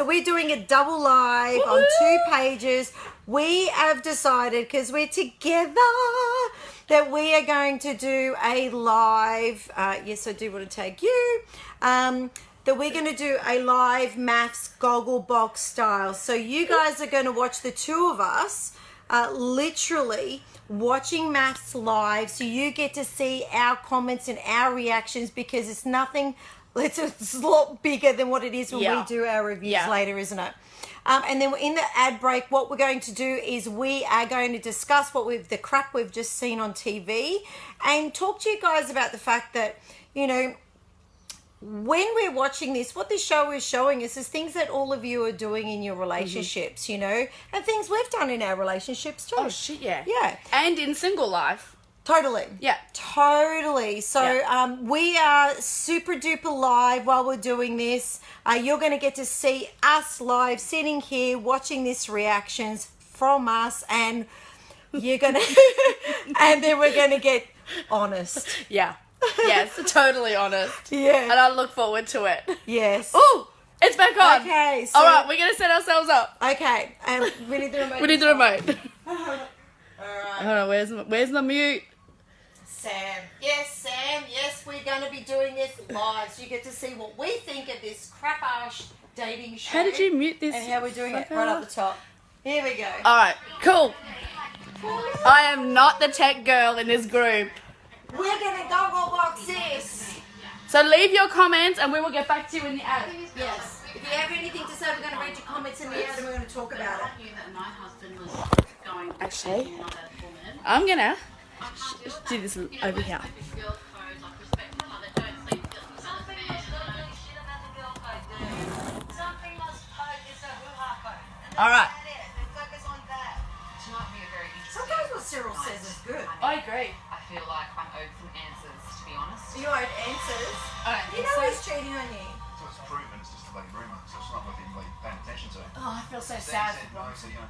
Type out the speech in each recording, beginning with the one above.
We're doing a double live on 2 pages. We have decided, because we're together, that we are going to do a live. Yes, I do want to take you. That we're going to do a live MAFS goggle box style. So you guys are going to watch the two of us literally watching MAFS live. So you get to see our comments and our reactions, because it's nothing. It's a lot bigger than what it is when we do our reviews later, isn't it? And then in the ad break, what we're going to do is we are going to discuss the crap we've just seen on TV, and talk to you guys about the fact that, you know, when we're watching this, what this show is showing us is things that all of you are doing in your relationships, you know, and things we've done in our relationships too. Oh, shit, yeah. Yeah. And in single life. Totally. Yeah. Totally. So we are super duper live while we're doing this. You're going to get to see us live, sitting here, watching this reactions from us, and you're going to, and then we're going to get honest. Yeah. Yes, totally honest. Yeah. And I look forward to it. Yes. Ooh, it's back on. Okay. So, all right, we're going to set ourselves up. Okay. And we need the remote. We need the remote. All right. Hold on, where's the mute? Sam. Yes, Sam. Yes, we're going to be doing this live, so you get to see what we think of this crap-ass dating show. How did you mute this? And how we're doing it right up the top. Here we go. All right, cool. I am not the tech girl in this group. We're going to goggle box this. So leave your comments and we will get back to you in the ad. Yes. If you have anything to say, we're going to read your comments in the ad and we're going to talk about it. Actually, I'm going to do this over here. All right. Sometimes what Cyril says is good. I agree. I feel like I'm owed some answers, to be honest. You owed answers. You know he's cheating on you. So it's proven, it's just a bloody rumour, so it's not worth even paying attention to. Oh, I feel so Sam sad. said no, so, you know,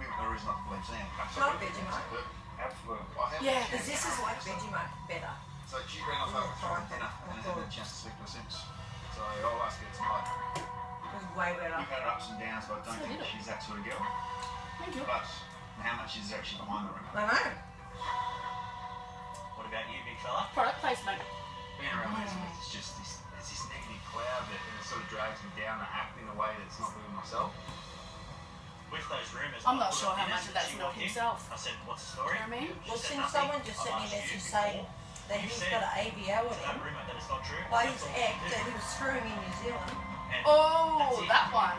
we've got no reason not to believe Sam. Like Vegemite. Absolutely. I have. Yeah, because this is like Vegemite better. So she ran off over for dinner and I haven't had a chance to speak to her since. So I'll ask her tonight. It was way better. We've had her ups and downs, but I don't think she's that sort of girl. Thank you. But how much is actually behind the rumour? I know. What about you, big fella? Product placement. Being around this, it's just this, there's this negative cloud that sort of drags me down. I act in a way that's not really myself. With those rumours, I'm not sure how much of that's not himself. I said, what's the story? You know what I mean? Well, since someone just sent me a message saying that he's got an ABO with That him rumour that it's not true. by his ex that he was screwing in New Zealand. Oh, that one.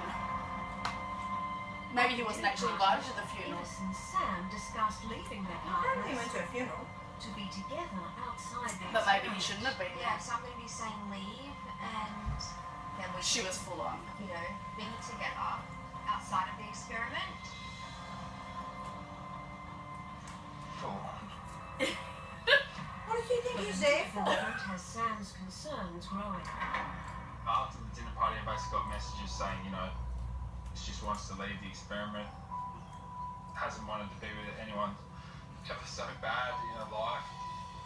Maybe he wasn't actually invited to the funeral. Ines and Sam discussed leaving their Apparently he partners went to a funeral. to be together outside the But maybe he shouldn't have been. Yeah, so I'm going to be saying leave, and then we She can, was full on. you know, be together outside of the experiment. Full on. What did you think he was there The for? note has Sam's concerns growing. After the dinner party, I basically got messages saying, you know, she just wants to leave the experiment. Hasn't wanted to be with anyone ever so bad in her life.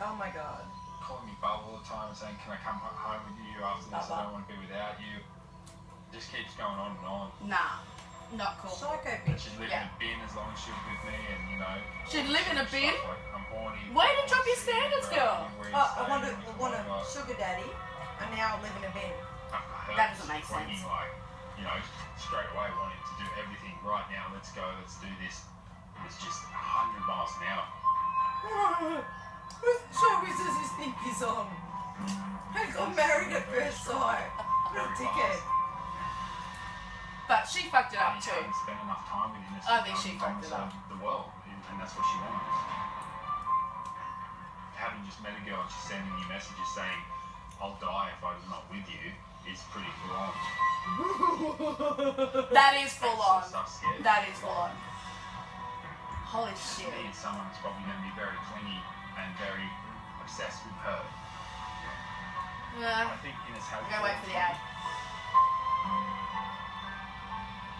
Oh my God. Calling me Bub all the time and saying, can I come home with you after this? I don't want to be without you. Just keeps going on and on. Nah, not cool. Psycho And bitch. she'd live Yeah. in a bin as long as she was with me, and you know. She'd live in a bin? stuff like, I'm horny. Way to drop your standards, girl. I want a sugar daddy, and now I live in a bin. That doesn't make sense. Like, you know, straight away wanting to do everything right now. Let's go. Let's do this. It's just 100 miles an hour. What show does this think he's on? I got married at first sight. What a dickhead. But she fucked it up And too. you haven't spent enough time with him. It's I think she become fucked it up. The world, and that's what she wants. Having just met a girl and she's sending me messages saying, "I'll die if I'm not with you," is pretty full on. That is full on. Stuff scared. That is full on. Holy To shit. me, it's someone who's probably going to be very clingy and very obsessed with her. Yeah. I think Ines has. I'm gonna wait for the ad.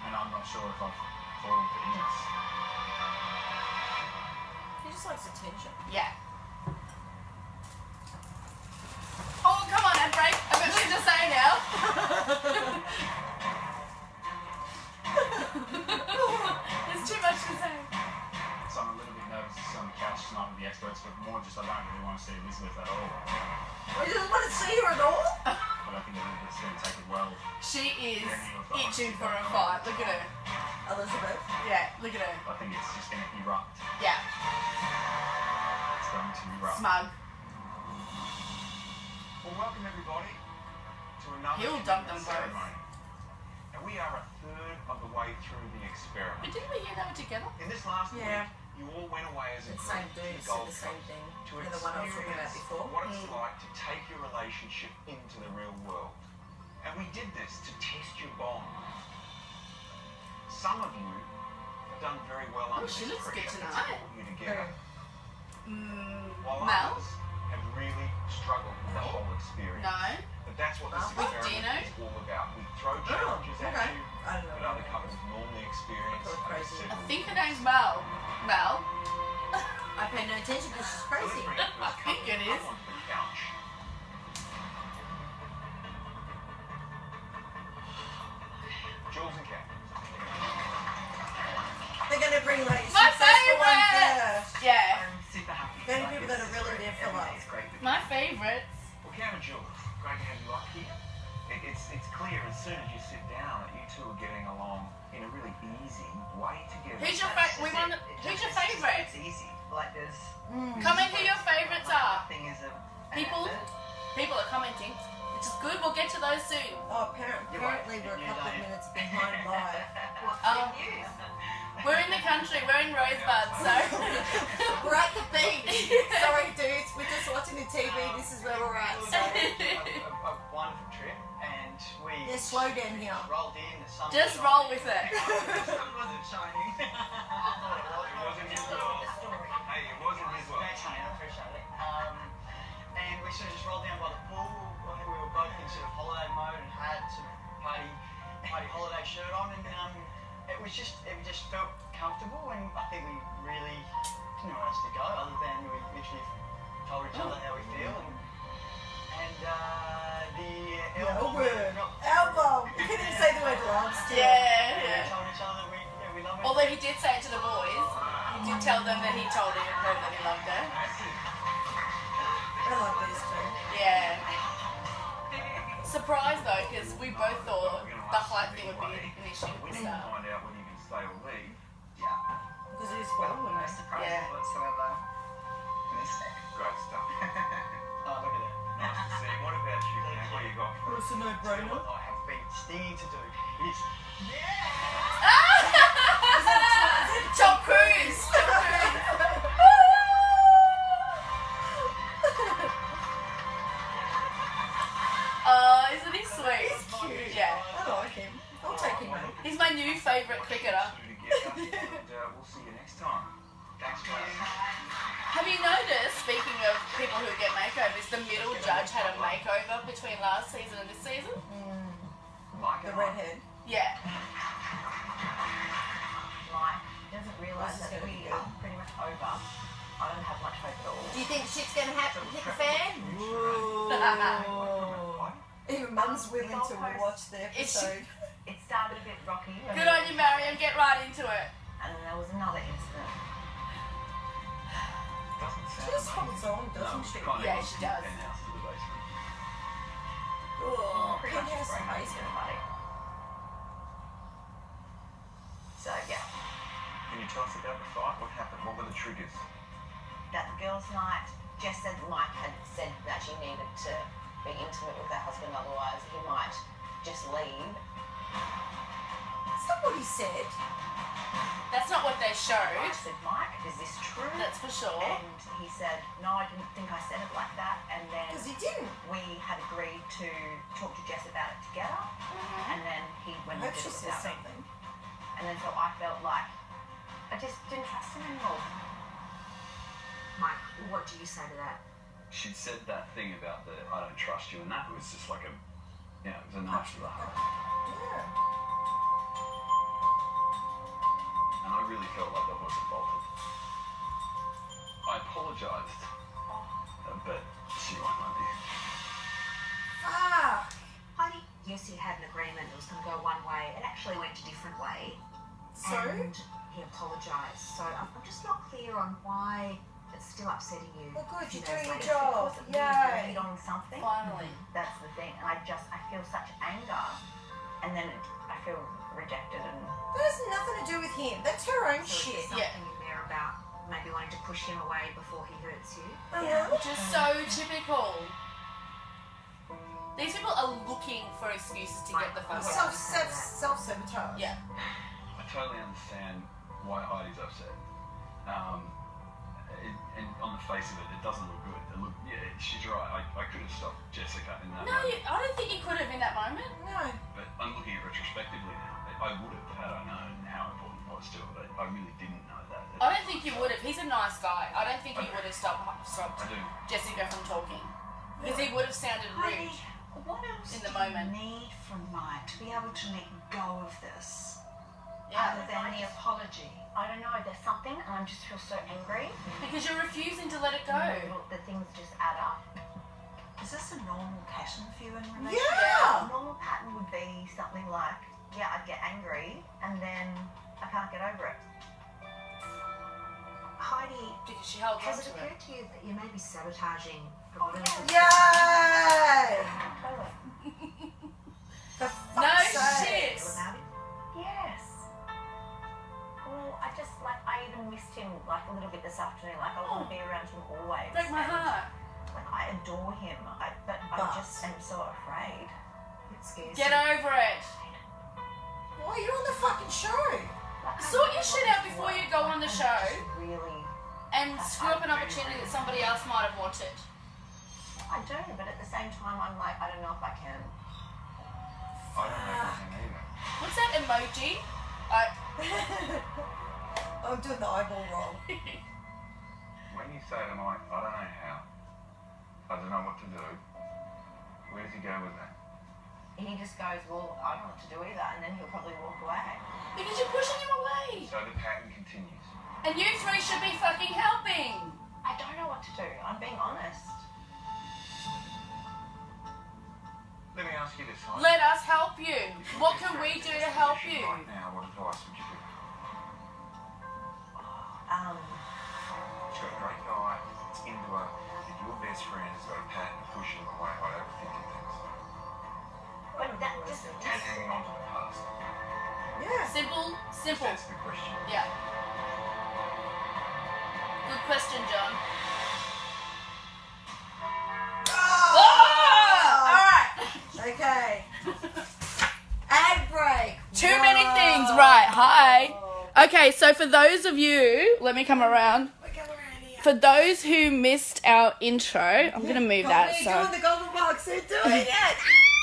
And I'm not sure if I've fallen for Ines. He just likes attention. Yeah. Oh, come on, ad break. I've got shit to say now. experts, but more just I don't really want to see Elizabeth at all. We just want to see her at all. But I think Elizabeth's going to take it well. She is itching for a fight. Look at her. Elizabeth. Yeah, look at her. I think it's just going to erupt. Yeah, It's going to erupt. smug. Well, welcome everybody to another He'll dump them commitment both. ceremony. And we are a third of the way through the experiment. But didn't we hear they were together? In this last Yeah. week, you all went away as a The group same to dude the said Gold the same Coast thing. to And the one I was talking about experience before. what it's like to take your relationship into the real world. And we did this to test your bond. Some of you have done very well under she this looks good pressure to tonight. pull you together, while Mel? others have really struggled with the whole experience. No. But that's what this With experiment Dino? is all about. We throw challenges at okay. you I don't know. that other couples normally experience. I thought over crazy. I several think her weeks. name's Mel. Mel? I pay no attention because she's crazy. I think it is. Come onto the couch. Jules and Kat. They're going to bring like My successful ones favourite! first. Yeah. I'm super happy. Then people that are really there for love. Everything's great. My favourites. Well, Kat and Jules, great to have you up here. It's clear as soon as you sit down that you two are getting along in a really easy way together. Who's your That's favourite? just it. Who's your It's just- favourite? It's easy. Like there's. Comment who your favourites are. Nothing is an People? effort. People are commenting, which is good. We'll get to those soon. Oh, apparently we're a couple of minutes behind live. Um, we're in the country. We're in Rosebud, so We're at the beach. Sorry, dudes. We're just watching the TV. This is where we're at. It was So. a wonderful trip, and we Yeah, slow down here. rolled in. The sun just was roll shining. with it. The sun wasn't shining. I thought it was. It wasn't his world. Hey, it wasn't his world. Thanks, honey. I appreciate it. And we sort of just rolled down by the pool. We were both in sort of holiday mode and had sort of party holiday shirt on, and it just felt comfortable. And I think we really didn't know where else to go other than we literally told each other how we feel. And the elbow. Elbow. You couldn't even say the word lobster. Yeah, We yeah. told each other that we love it. Although he did say it to the boys, he did tell them that he told her that he loved her. I love these two. Yeah. Surprised though, because we both thought the height thing would be an issue We with need to Star. find out whether you can stay or leave. Yeah. Because it is Well, fun. no surprises Yeah. whatsoever. This Great stuff. Oh, look at that. Nice to see. What about you, Kat? What you got for us? It's a no-brainer. What I have been stinging to do is Tom Cruise! Tom Cruise! Isn't he sweet? He's cute. Yeah. I like him. I'll take him home. He's my new favourite cricketer. Together, and we'll see you next time. Thanks, guys. Have you noticed, speaking of people who get makeovers, the middle judge had a makeover between last season and this season? Like The it, redhead. Yeah. Mike doesn't realise This is that gonna we be good. are pretty much over. I don't have much hope at all. Do you think shit's gonna happen? Hit the fan? Even Mum's willing to watch the Is she- episode. It started a bit rocky. Good on you, Mariam. Get right into it. And then there was another incident. Doesn't sound She just holds on, doesn't she? Yeah, she does. Penthouse to the basement. Oh, Pretty much penthouse just and broke basement. everybody. So yeah, Can you tell us about the fight? What happened? What were the triggers? that girls' night. Jess said Mike had said that she needed to be intimate with her husband, otherwise he might just leave. That's not what he said. That's not what they I showed. said, Mike, is this true? That's for sure. And he said, no, I didn't think I said it like that. And then Because he didn't. we had agreed to talk to Jess about it together. And then he went I and hope did she it says without me. something. And then so I felt like I just didn't trust him anymore. Mike, what do you say to that? She'd said that thing about the I don't trust you, and that was just like a, you know, it was a knife to the heart. Yeah. And I really felt like that wasn't bolted. I apologised, but she won't let me. Fuck. Heidi, yes, he had an agreement. It was going to go one way. It actually went a different way. So? And he apologised. So I'm just not clear on why it's still upsetting you. Well, good, you you're know, doing it's your like, job. because Yay. we agreed on something. Finally. That's the thing. And I feel such anger, and then I feel rejected, and That has nothing to do with him. That's her own so shit. there's something in there about maybe wanting to push him away before he hurts you. Which is so typical. These people are looking for excuses to get the fuck out. Self-sabotage. Yeah. I totally understand why Heidi's upset. And on the face of it, it doesn't look good. She's right. I could have stopped Jessica in that No, moment. I don't think you could have in that moment. No. But I'm looking at retrospectively now. I would have had I known how important it was to her, but I really didn't know that. I don't think you would have. He's a nice guy. I don't think he would have stopped I do. Jessica from talking. Because he would have sounded rude. What else In the do moment. you need from Mike to be able to let go of this? Yeah. Other than the apology. I don't know, there's something, and I just feel so angry. Because you're refusing to let it go. The things just add up. Is this a normal pattern for you in a relationship? Yeah. A normal pattern would be something like, I'd get angry, and then I can't get over it. Heidi, Because she held on has to it it. occurred to you that you may be sabotaging the relationship? Yay! Totally. For No fuck's sake. shit. About it? Yes. Well, I even missed him like a little bit this afternoon. Like I want to be around him always. Break my and, heart. Like I adore him. But I just am so afraid. It scares Get me. over it. Why are you on the fucking show? Like, Sort your shit out before you go on the show Really, and screw up an opportunity that somebody else might have wanted. I do. But at the same time, I'm like, I don't know if I can. I don't know if I can either. What's that emoji? I'm doing the eyeball roll. When you say to Mike, I don't know how, I don't know what to do, where does he go with that? He just goes, well, I don't know what to do either, and then he'll probably walk away. Because you're pushing him away. So the pattern continues. And you three should be fucking helping. I don't know what to do. I'm being honest. Let me ask you this, Heidi. Let us help you. What can we do to help you? Right now, what advice would you give? She's got a great guy, it's into her, that your best friend has got a pattern of pushing him away by overthinking things. But that just And hanging on to the past. Yeah. Simple. That's the question. Yeah. Good question, John. Oh! Alright. Okay. Ad break. Too many things. Right. Hi. Okay, so for those of you, let me come around. We're going around here. For those who missed our intro, I'm going to move that. We're So. doing the goggle box. We're doing it.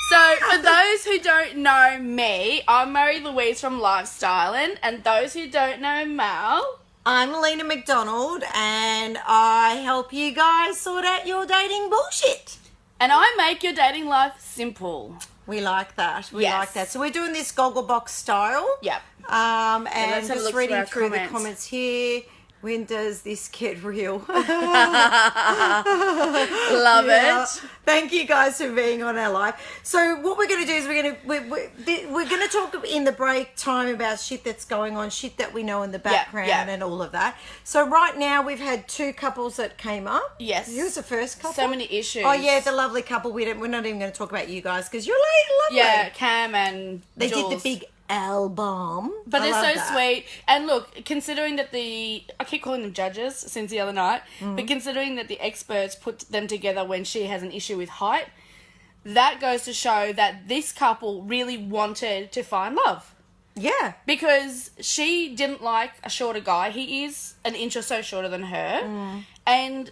So, for those who don't know me, I'm Marie-Louise from Lifestyling, and those who don't know Mel, I'm Melina Macdonald, and I help you guys sort out your dating bullshit. and I make your dating life simple. We like that. We Yes. like that. So we're doing this goggle box style. Yep. And let's have a just look reading through through our the comments. comments here. When does this get real? Love Yeah. it. Thank you guys for being on our live. So what we're going to do is we're going to talk in the break time about shit that's going on, shit that we know in the background yeah. and all of that. So right now we've had 2 couples that came up. Yes. Who's the first couple? So many issues. Oh yeah, the lovely couple. We're not even going to talk about you guys because you're lovely. Yeah, Cam and They Jules. did the big album. But I they're love so that. sweet. And look, considering that I keep calling them judges since the other night, Mm-hmm. but considering that the experts put them together when she has an issue with height, that goes to show that this couple really wanted to find love. Yeah. Because she didn't like a shorter guy. He is an inch or so shorter than her. And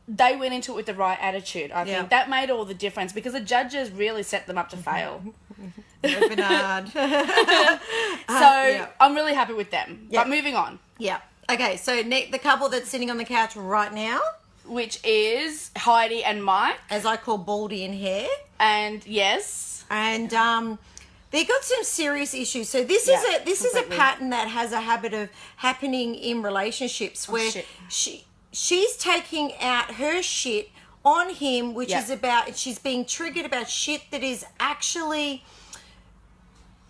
they went into it with the right attitude, I Yeah. think. That made all the difference because the judges really set them up to fail. Bernard. So yeah. I'm really happy with them. Yeah. But moving on, Yeah. Okay, so the couple that's sitting on the couch right now, which is Heidi and Mike. as I call Baldy in hair, And yes, and they got some serious issues. So this Yeah, is a completely. pattern that has a habit of happening in relationships where shit. she's taking out her shit on him, which Yeah. is about she's being triggered about shit that is actually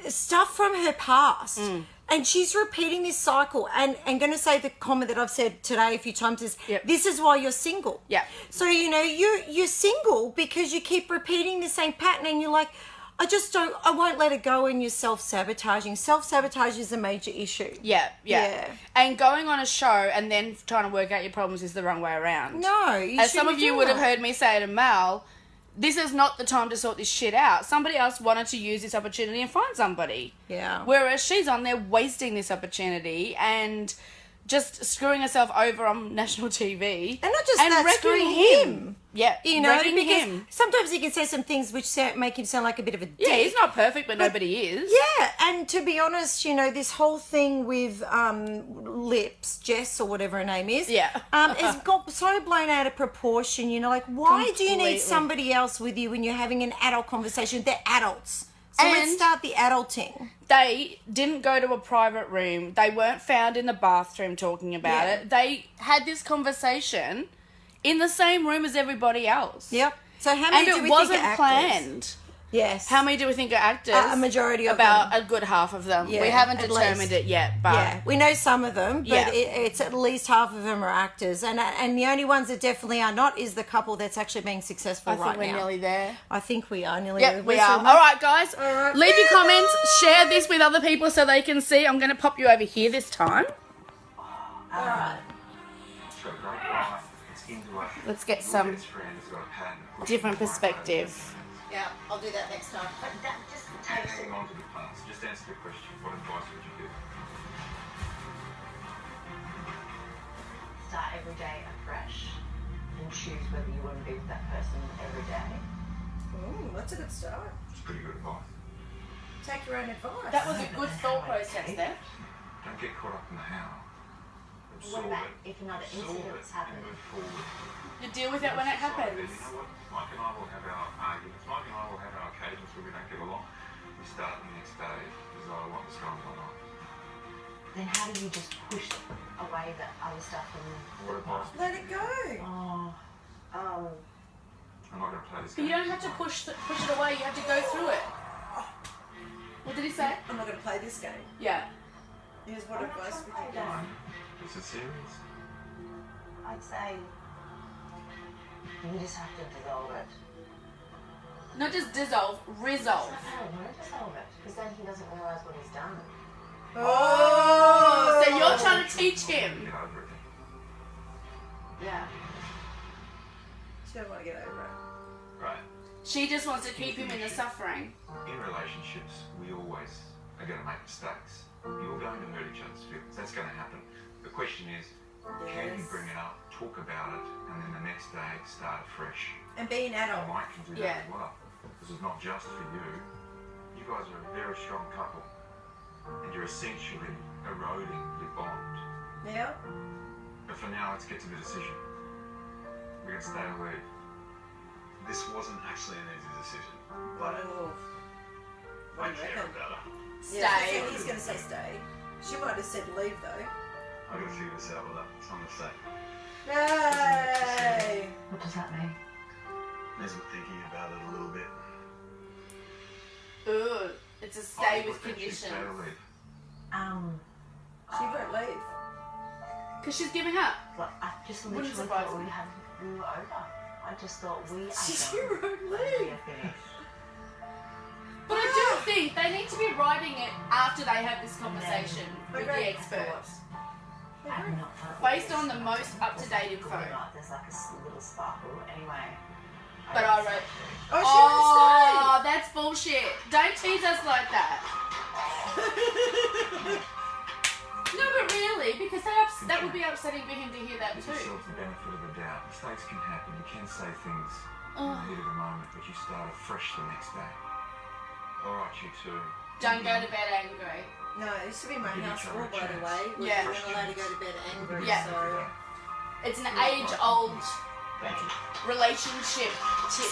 stuff from her past. And she's repeating this cycle, and going to say the comment that I've said today a few times is, this is why you're single. Yeah. So, you know, you're single because you keep repeating the same pattern, and you're like, I won't let it go, and you're self-sabotaging. Self-sabotage is a major issue. Yeah. And going on a show and then trying to work out your problems is the wrong way around. No, you as some of shouldn't you do would have that. heard me say to Mal, this is not the time to sort this shit out. Somebody else wanted to use this opportunity and find somebody. Yeah. Whereas she's on there wasting this opportunity and just screwing herself over on national TV. And not just and that, wrecking screwing him. Yeah, You know, wrecking because him. sometimes he can say some things which make him sound like a bit of a dick. Yeah, he's not perfect, but nobody is. Yeah, and to be honest, you know, this whole thing with Lips, Jess or whatever her name is, has got so blown out of proportion. You know, like, why do you Completely. need somebody else with you when you're having an adult conversation? They're adults. So let's And- start the adulting. They didn't go to a private room. They weren't found in the bathroom talking about it. They had this conversation in the same room as everybody else. Yep. So how many And do it we wasn't think are actors? planned. Yes. How many do we think are actors? A majority of About them. a good half of them. Yeah, we haven't at determined least. it yet, but Yeah, we know some of them, but Yeah. it's at least half of them are actors, and the only ones that definitely are not is the couple that's actually being successful I right think we're now. nearly there. I think we are nearly. Yep, we We're are. so All right, guys. All right. Leave your comments. Share this with other people so they can see. I'm going to pop you over here this time. All right. It's got a great life. It's into it. Let's get Your some best friend has got a pattern. different perspective. Yeah, I'll do that next time. But that just takes Hanging on to the past. Just answer the question. What advice would you give? start every day afresh and choose whether you want to be with that person every day. That's a good start. It's pretty good advice. Take your own advice. That was a good thought process there. Don't get caught up in the how. What Absorb about it. if another Absorb incident's it happened? and move forward. You deal with it when it Decide that, happens. You know what? Mike and I will have our arguments. Mike and I will have our occasions where we don't get along. We start the next day. Decide what was going on. Then how do you just push away the other stuff and What advice? Let it go. I'm not going to play this But game. you don't have to push it away. You have to go through it. What did he say? I'm not going to play this game. Yeah. Here's what advice would you give? Is it serious? I'd say you just have to dissolve it. Not just dissolve, resolve. No, don't dissolve it, because then he doesn't realise what he's done. Oh, so you're trying to teach him. Get over it. Yeah. She don't want to get over it. Right. She just wants to keep him in the suffering. In relationships, we always are going to make mistakes. You're going to hurt each other's feelings. That's going to happen. The question is, can you bring it up, talk about it, and then the next day start afresh? And be an adult. Mike can do Yeah. that as well. This is not just for you. You guys are a very strong couple, and you're essentially eroding your bond. Yeah. But for now, let's get to the decision. We're going to stay or leave. This wasn't actually an easy decision, but I care about her. Stay. Yeah, he's going to say stay. She might have said leave though. I gotta figure this out with her. So I'm gonna say. Yay! What does that mean? As I'm thinking about it a little bit. Ooh, it's a stay with conditions. Stay or leave. She won't leave. Because she's giving up. Like, I just Wouldn't literally surprise thought me. we were over. I just thought we are She done. won't We leave. are finished. But I do think they need to be writing it after they have this conversation with the experts. I'm not fun. Based on the most up-to-date info. There's like a little sparkle. Anyway. But I wrote, Oh, she won't oh, that's bullshit. Don't tease us like that. No, but really, because that would be upsetting for him to hear that Give too. yourself the benefit of the doubt. Mistakes can happen. You can say things in Oh. the heat of the moment, but you start afresh the next day. Alright, you two. Don't go to bed angry. No, it used to be my Give house each other rule, a by the chance. way. We Yeah. weren't allowed to go to bed angry. Yeah. So It's an age-old Thank you. relationship tip.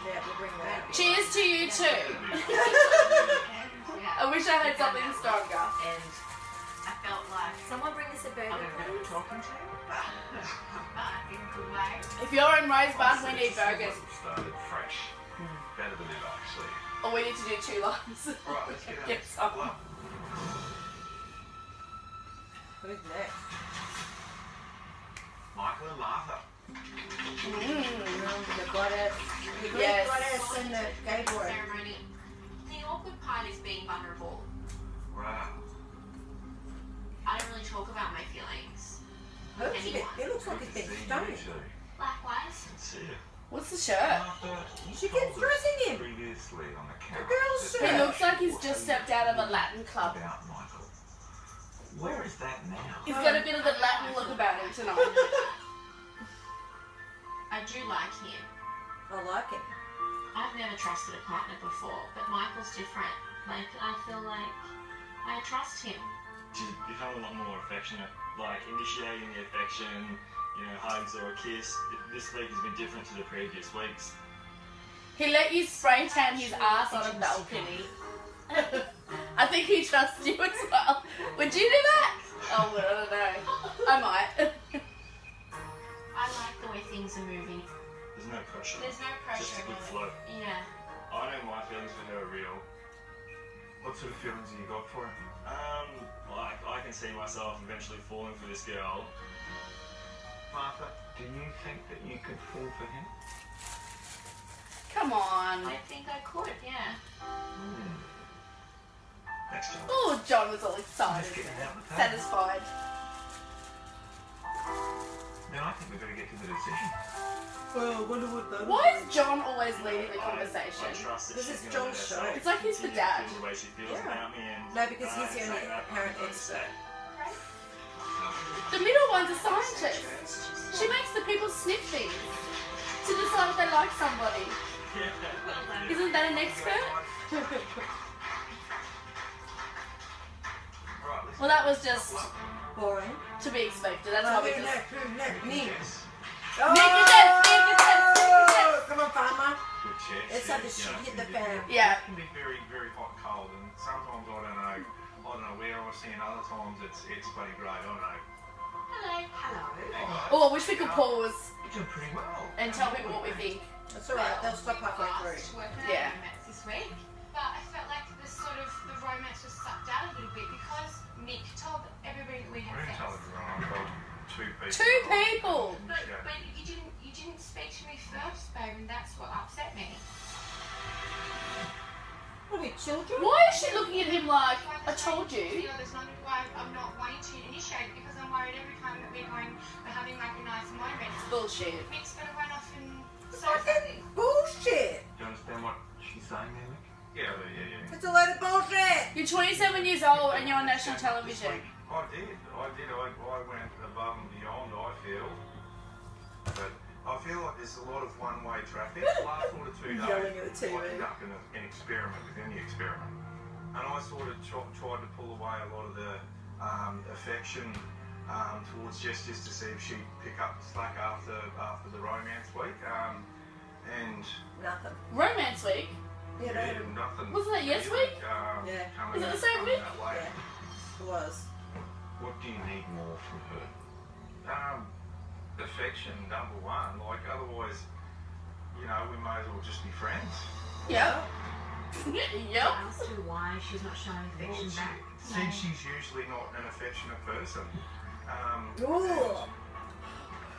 yeah, we'll bring that. Cheers to you too. I wish I had something stronger. And I felt like Someone bring us a burger, I don't know who please. talking to, but in a good way. If you're in Rosebud, we need burgers. Started fresh. Better than ever, actually. Or we need to do 2 lines. Alright, let's get out. Get some. Well, vulnerable. Wow. I don't really talk about my feelings with anyone. It looks like it's been stoned. Likewise. See you. What's the shirt? After She keeps dressing him. previously on the camera. girl's that shirt. He looks like he's just stepped out of a Latin club. About Michael. Where is that now? He's got a bit of the Latin look about him tonight. I do like him. I like it. I've never trusted a partner before, but Michael's different. Like, I feel like I trust him. She's become a lot more affectionate, like initiating the affection, you know, hugs or a kiss. This week has been different to the previous weeks. He let you spray tan his ass on a balcony. I think he trusts you as well. Would you do that? Oh, well, I don't know. I might. I like the way things are moving. There's no pressure. There's no pressure. Just a good flow. Yeah. I know my feelings for her are real. What sort of feelings have you got for him? Like I can see myself eventually falling for this girl. Martha, do you think that you could fall for him? Come on. I think I could, yeah. Thanks, John. Oh, John was all Let's excited. get it out of the table. Satisfied. Then I think we've got to get to the decision. Well, I wonder what that Why is John always leading the I conversation? trust that This she's is gonna let John's herself show. It's like he's the continue to dad. feel the way she feels Yeah. about me and No, because he's the I only say that apparent from the expert. start. The middle one's a scientist. She makes the people sniff things to decide if they like somebody. Isn't that an expert? Right, let's Well, that was just boring. to be expected. That's why we just... Me. Yes. Come on, farmer. Good chest. It's like the You shit know, hit it the can be- fan. Yeah. It can be very, very hot and cold, and sometimes I don't know where I see, and other times it's bloody great. I don't know. Hello. Hey guys, Oh, I wish we could pause you're doing pretty well. and tell people what we think. That's alright, they'll stop halfway through. To work on Yeah. romance this week, but I felt like the romance was sucked out a little bit because Nick told everybody that we I had didn't tell sex. everyone. I told two people. Two people! But, Yeah. but you didn't speak to me first, babe, and that's what upset me. What are we, children? Why is she looking at him like, I told you? There's not why I'm not wanting to initiate because I'm worried every time that we're having like a nice moment, Bullshit. Nick's gonna run off and say Fucking something. bullshit. Do you understand what she's saying there, Nick? Yeah. It's a load of bullshit. You're 27 years old and you're on national television. I did. I went above and beyond, I feel. But I feel like there's a lot of one-way traffic. Last sort of 2 days, Yelling at the TV. I conducted an experiment within the experiment. And I sort of tried to pull away a lot of the affection towards Jess just to see if she'd pick up the slack after the romance week. And Nothing. Romance week? Yeah, yeah, no, nothing. Wasn't that yes week? Yeah. coming Is it the out- same coming week? that way. yeah, it was. What do you need more from her? Affection, number one. Like, otherwise, you know, we may as well just be friends. Yep. Yep. As to why she's not showing Well, affection back. she's usually not an affectionate person. Ooh.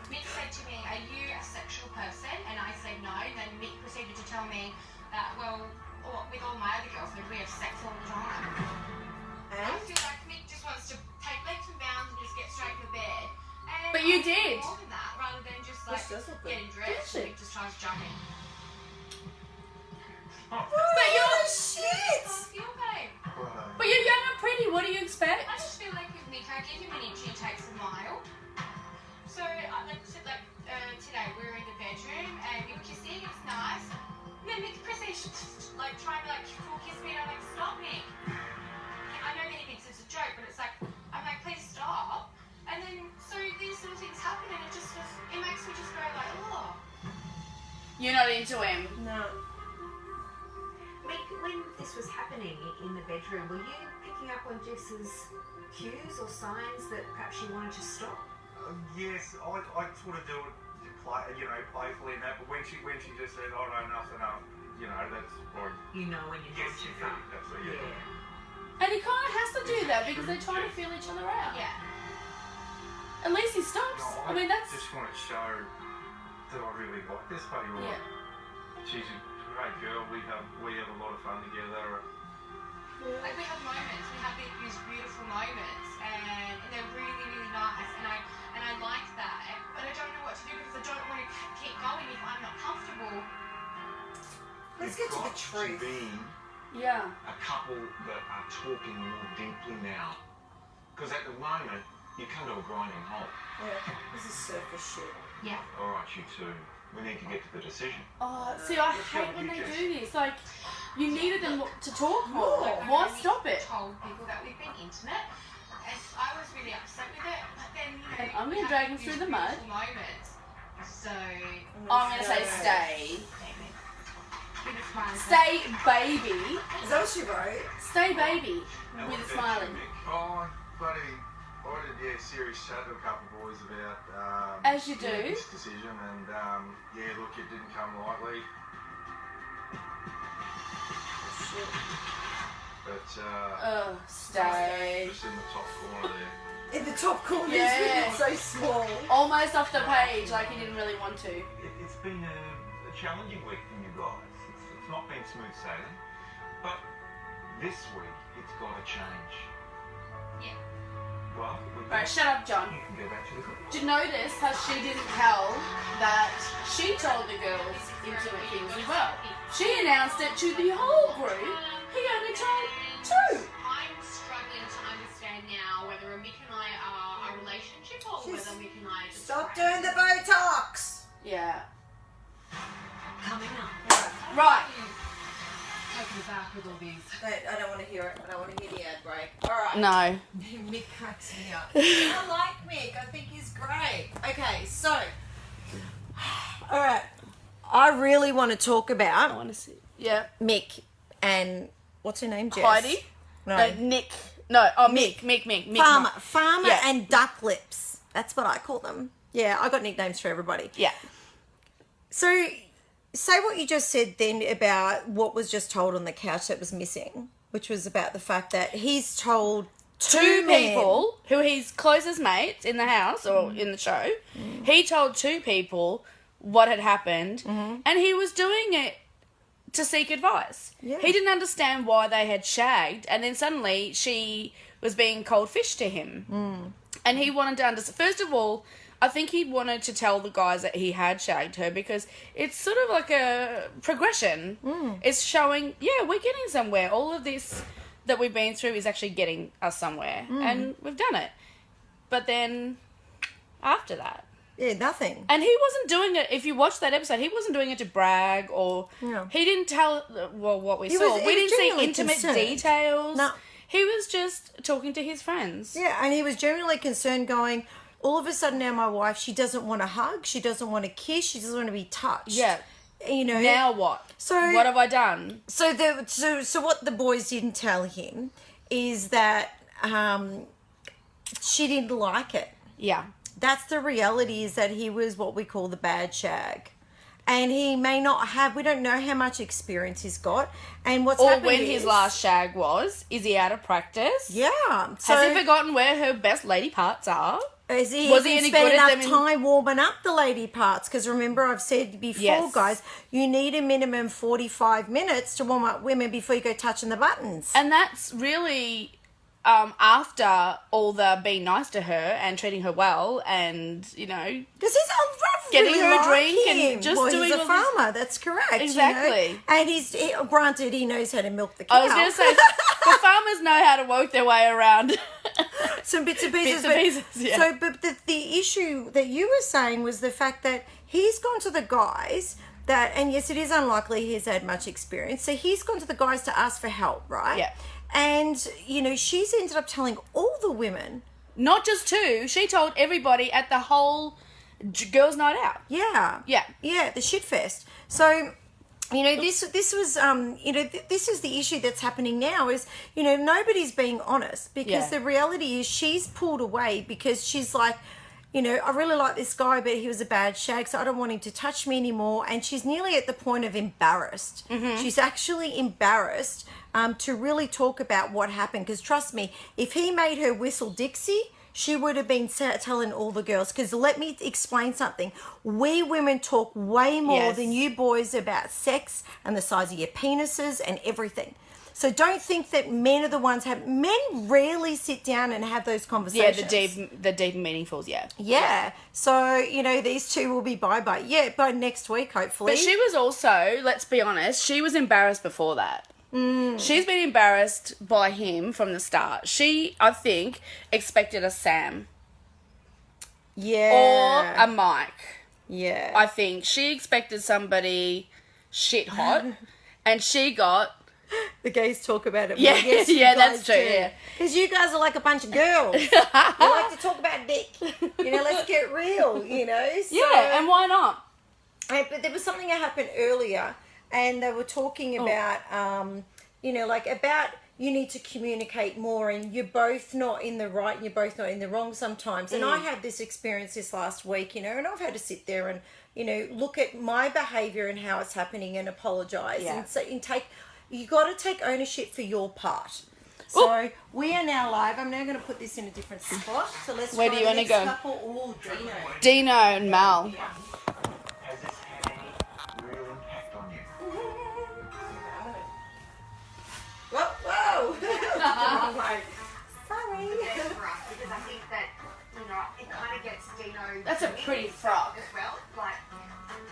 Mick said to me, "Are you a sexual person?" And I said no. Then Mick proceeded to tell me that, well, with all my other girlfriends, we have sex all the time. I And? feel like Mick just wants to take leaps and bounds and just get straight to bed. And But you I want did. more than that, rather than just like This does look good. getting dressed. Did she? Mick just tries jumping. But you're... Shit. How do you feel, babe? But you're young and pretty, what do you expect? I just feel like with Nick, I give him an inch, he takes a mile. So, today we were in the bedroom and we were kissing, it's nice. And then Nick proceeds to try and full kiss me and I'm like, stop, Nick. I know that he thinks it's a joke, but it's like, I'm like, please stop. And then, so these little things happen and it makes me just go like, oh. You're not into him. No. Mick, when this was happening in the bedroom, were you picking up on Jess's cues or signs that perhaps she wanted to stop? Yes, I sort of do it, playfully and that. But when she just said, "Oh no, nothing up," that's or You know when you're yes, too she did. far. That's what, yeah. And he kind of has to do that because they're trying to feel each other out. Yeah. At least he stops. No, I mean, that's... just want to show that I really like this buddy. Right? Yeah. She's a great girl. We have a lot of fun together. Like we have moments, we have these beautiful moments, and they're really, really nice, and I like that. But I don't know what to do because I don't want to keep going if I'm not comfortable. Let's get to the truth. Yeah. A couple that are talking more deeply now. Because at the moment, you come to a grinding halt. Yeah, this is surface shit. Yeah. All right, you two, we need to get to the decision. Oh, see, I hate when they do this. Like, you needed them to talk more. Like, why stop it? Told people that we've been intimate, and I was really upset with it. But then, you know, And I'm gonna drag him through the mud. Moments. So I'm gonna say stay. with a smile. Stay, baby. Is that what she wrote? Stay, baby. With a smiling. Oh, buddy, I did a serious chat to a couple of boys about As you do. this decision, and look, it didn't come lightly. But Stay. just in the top corner there. In the top corner, Yeah. it's so small. Almost off the page, like he didn't really want to. It's been a challenging week for you guys. It's not been smooth sailing. But this week, it's got to change. Yeah. Well, Right, shut up, John. you can go back to the group. Did you notice how she didn't tell that she told the girls intimate things as well? She announced it to the whole group. He only told two. I'm struggling to understand now whether Mick and I are a relationship or whether Mick and I are just Stop friends. doing the Botox. Yeah. Coming up. Right. Take me back with all these. I don't want to hear it. I don't want to hear the ad break. All right. No. Mick cracks me up. I like Mick. I think he's great. Okay, so. All right. I really want to talk I about want to see. Yeah. Mick and what's her name? Jess? Heidi? No. Nick. No. Oh, Mick. Farmer Yeah. and Duck Lips. That's what I call them. Yeah, I got nicknames for everybody. Yeah. So, say what you just said then about what was just told on the couch that was missing, which was about the fact that he's told Two men- people who he's closest mates in the house or in the show, he told two people what had happened, and he was doing it to seek advice. Yeah. He didn't understand why they had shagged, and then suddenly she was being cold fish to him. And he wanted to understand. First of all, I think he wanted to tell the guys that he had shagged her because it's sort of like a progression. It's showing, yeah, we're getting somewhere. All of this that we've been through is actually getting us somewhere, and we've done it. But then after that, Yeah, nothing. and he wasn't doing it. If you watch that episode, he wasn't doing it to brag, or No. he didn't tell. Well, what we He saw, was we didn't see genuinely intimate concerned. details. No. He was just talking to his friends. Yeah, and he was genuinely concerned going, all of a sudden now my wife, she doesn't want to hug, she doesn't want to kiss, she doesn't want to be touched. Yeah. You know. Now what? So What have I done? So what the boys didn't tell him is that she didn't like it. Yeah. That's the reality, is that he was what we call the bad shag. And he may not have, we don't know how much experience he's got. And what's Or happened when is, his last shag was. Is he out of practice? Yeah. So Has he forgotten where her best lady parts are? was he was he even any spent good at enough them in- time warming up the lady parts? Because remember, I've said before, Yes. guys, you need a minimum 45 minutes to warm up women before you go touching the buttons. And that's really after all the being nice to her and treating her well and, you know, Because he's Getting really her a like drink and him. just well, doing he's a all this- farmer. That's correct. you know. Exactly. And granted, he knows how to milk the cow. I was going to say, the farmers know how to work their way around. Some bits and pieces. Bits and pieces, yeah. So, but the issue that you were saying was the fact that he's gone to the guys that, and yes, it is unlikely he's had much experience. So he's gone to the guys to ask for help, right? Yeah. And, you know, she's ended up telling all the women. Not just two. She told everybody at the whole girls' night out. Yeah. Yeah. Yeah, the shit fest. So, you know, this was, you know, this is the issue that's happening now is, you know, nobody's being honest because Yeah. the reality is she's pulled away because she's like, you know, I really like this guy, but he was a bad shag, so I don't want him to touch me anymore. And she's nearly at the point of embarrassed. She's actually embarrassed to really talk about what happened. Because trust me, if he made her whistle Dixie, she would have been telling all the girls. Because let me explain something. We women talk way more Yes. than you boys about sex and the size of your penises and everything. So don't think that men are the ones men rarely sit down and have those Yeah, conversations. the deep and meaningfuls, yeah. Yeah. So, these two will be bye-bye. Yeah, by next week, hopefully. But she was also, let's be honest, she was embarrassed before that. She's been embarrassed by him from the start. She, I think, expected a Sam. Yeah. Or a Mike. Yeah. I think. She expected somebody shit hot. And she got... The gays talk about it. Yeah, Well, yes, you yeah, guys that's true, do. yeah. Because you guys are like a bunch of girls. You like to talk about dick. Let's get real, So, Yeah, and why not? But there was something that happened earlier, and they were talking about, about you need to communicate more, and you're both not in the right and you're both not in the wrong sometimes. And I had this experience this last week, and I've had to sit there and, look at my behaviour and how it's happening and apologise. Yeah. And you got to take ownership for your part. So we are now live. I'm now going to put this in a different spot. So let's Where try do you the wanna next go? couple. Dino. Dino and Mal. Has this had any real impact on you? Whoa! Sorry. Best for us, because I think that it kind of gets Dino. That's a pretty frock. As well, like.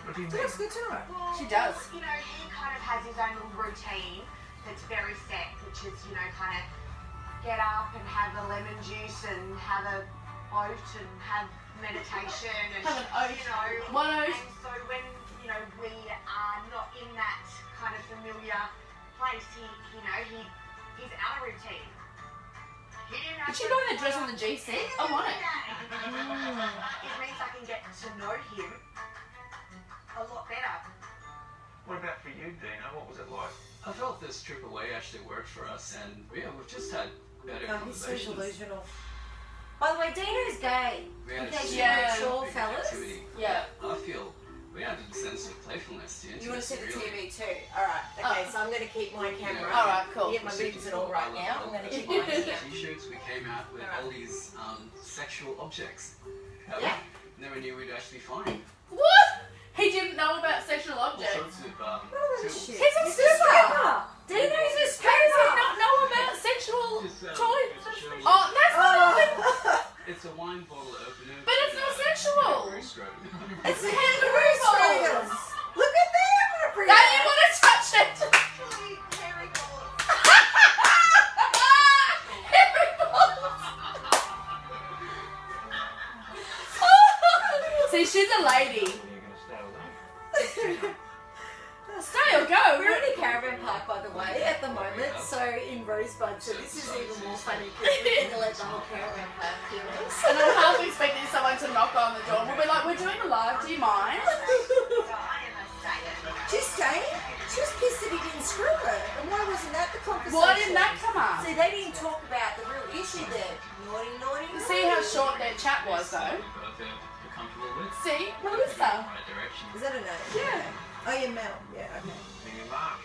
What do you mean? That's good to know. Well, She does. He kind of has his own little routine that's very set, which is kind of get up and have a lemon juice and have a oat and have meditation and Have an oat. One oat. And so when we are not in that kind of familiar place, he's out of routine. Did she buy the dress on the GC? I want it. It means I can get to know him a lot better. What about for you, Dino? What was it like? I felt this trip away actually worked for us, and we've just had better Oh, he's so conversations. delusional. By the way, Dino's gay. We had In case a you weren't sure, big fellas. activity. Yeah. I feel we added a sense of playfulness to You want to see the really. TV too? Alright, okay, so I'm going to keep my camera. All right, cool. Get my boobs and all right now. I'm going to keep mine here. T-shirts, we came out with all these sexual objects. that Yeah. we never knew we'd actually find. What? He didn't know about sexual All objects. sorts of Oh, tools. shit. He's a stripper. Dino's a How does he stripper. not know about sexual It's, toys? it's a show. Oh, that's not. It's a wine bottle opener. But it's not sexual. Very strong. It's a kangaroo strangles. Look at that. What a pretty Now you want to touch it. Hairy balls. Hairy balls. See, she's a lady. When are you going to stay away? Stay or go. We're in a caravan park, by the way, at the moment, so in Rosebud, so this is even more funny because we're going to let the whole caravan park hear us. And I'm half expecting someone to knock on the door. We'll be like, we're doing a live, do you mind? She's staying? She was pissed that he didn't screw her. And why wasn't that the conversation? Why didn't that come up? See, they didn't talk about the real issue there. Naughty, naughty, naughty. See how short their chat was, though? We're comfortable with. See? Melissa. Right direction. Is that a name? Yeah. Oh, yeah, Mel. Yeah, okay. Maybe Mark.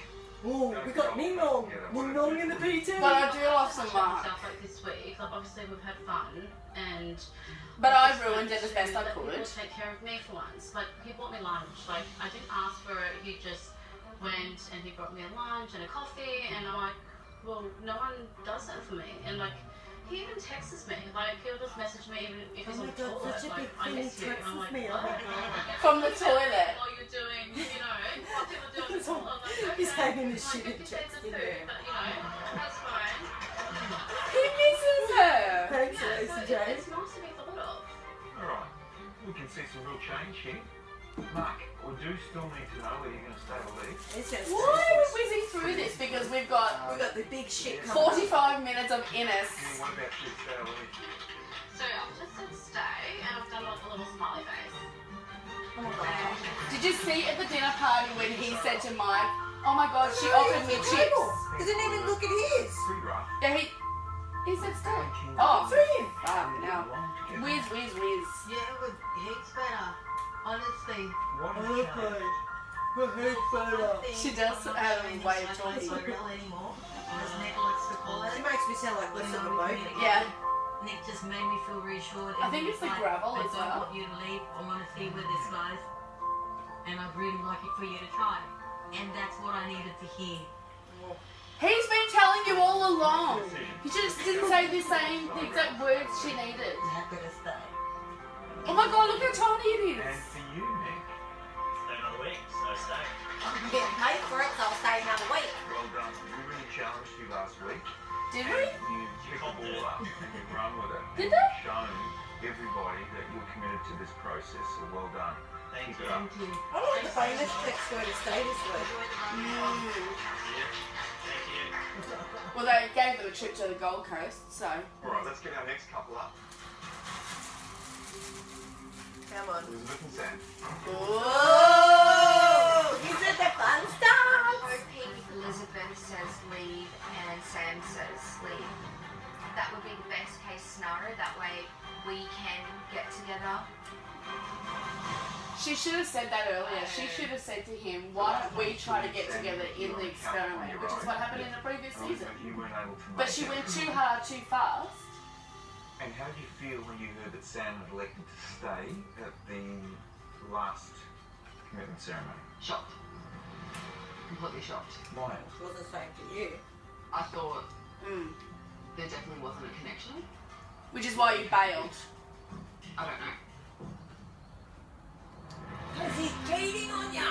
Oh, we got Ning Nong. Ning Nong in the PT. But I do love some Mark. Stuff like this week, like obviously we've had fun, and But I ruined it as best I let could. people take care of me for once. Like he bought me lunch. Like I didn't ask for it. He just went and he brought me a lunch and a coffee, and I'm like, well, no one does that for me. And like he even texts me. Like he'll just message me even if he's Oh on my the God, toilet. such a Like big I thing, miss he you. And I'm texts like, me. oh Oh my my God. From the toilet. What you're doing, what people do on the toilet. I'm like, He's okay. hanging his shit Like, in you take the text in food, there. but that's fine. He misses her. Thanks, Yeah, Lacey but Jane. it's nice to be thought of. Alright, we can see some real change here. Mark, we do still need to know whether you're going to stay or leave. It's just Why are we whizzing through this? Because we've got we got the big shit coming. 45 minutes of Innes. And what about you, stay or leave? So I've just said stay, and I've done like a little smiley face. Oh my God. Did you see at the dinner party when he said to Mike, oh my God, she offered me chips? He didn't even look at his. Pretty rough. Yeah, he said stay. Oh, for him. Now. Whiz, whiz, whiz. Yeah, it was heaps better. Honestly. What has changed? She does have a way of Not talking. so real anymore. As Nick likes to call it. It makes me sound like less of a boat. Yeah. Nick just made me feel reassured. I think it's the gravel I as don't well. want you to leave. I want to see where this goes. And I'd really like it for you to try. And that's what I needed to hear. He's been telling you all along. He just didn't say the exact words she needed. Happy to stay. Oh my god, look how tiny it And is. for you, Nick, Stay another week, so stay. I'm getting paid for it, so I'll stay another week. well done. We really challenged you last week. Did we? You picked the ball up and you've run with it. Did and they? you've shown everybody that you're committed to this process, so well done. Thank Keep you. it up. Thank you. I like the bonus checks go to stay this week. Thank you. Well, they gave them a trip to the Gold Coast, so. All right, let's get our next couple up. Come on. Elizabeth and Sam. Oh, is it the fun stuff? Hoping Elizabeth says leave and Sam says leave. That would be the best case scenario. That way we can get together. She should have said that earlier. She should have said to him, why don't we try to get together in the experiment, which is what happened in the previous season. You weren't able to But make she it. went too hard, too fast. And how did you feel when you heard that Sam had elected to stay at the last commitment ceremony? Shocked. Completely shocked. Why? It was the same for you. I thought there definitely wasn't a connection. Which is why you bailed. I don't know. Because he's cheating on ya.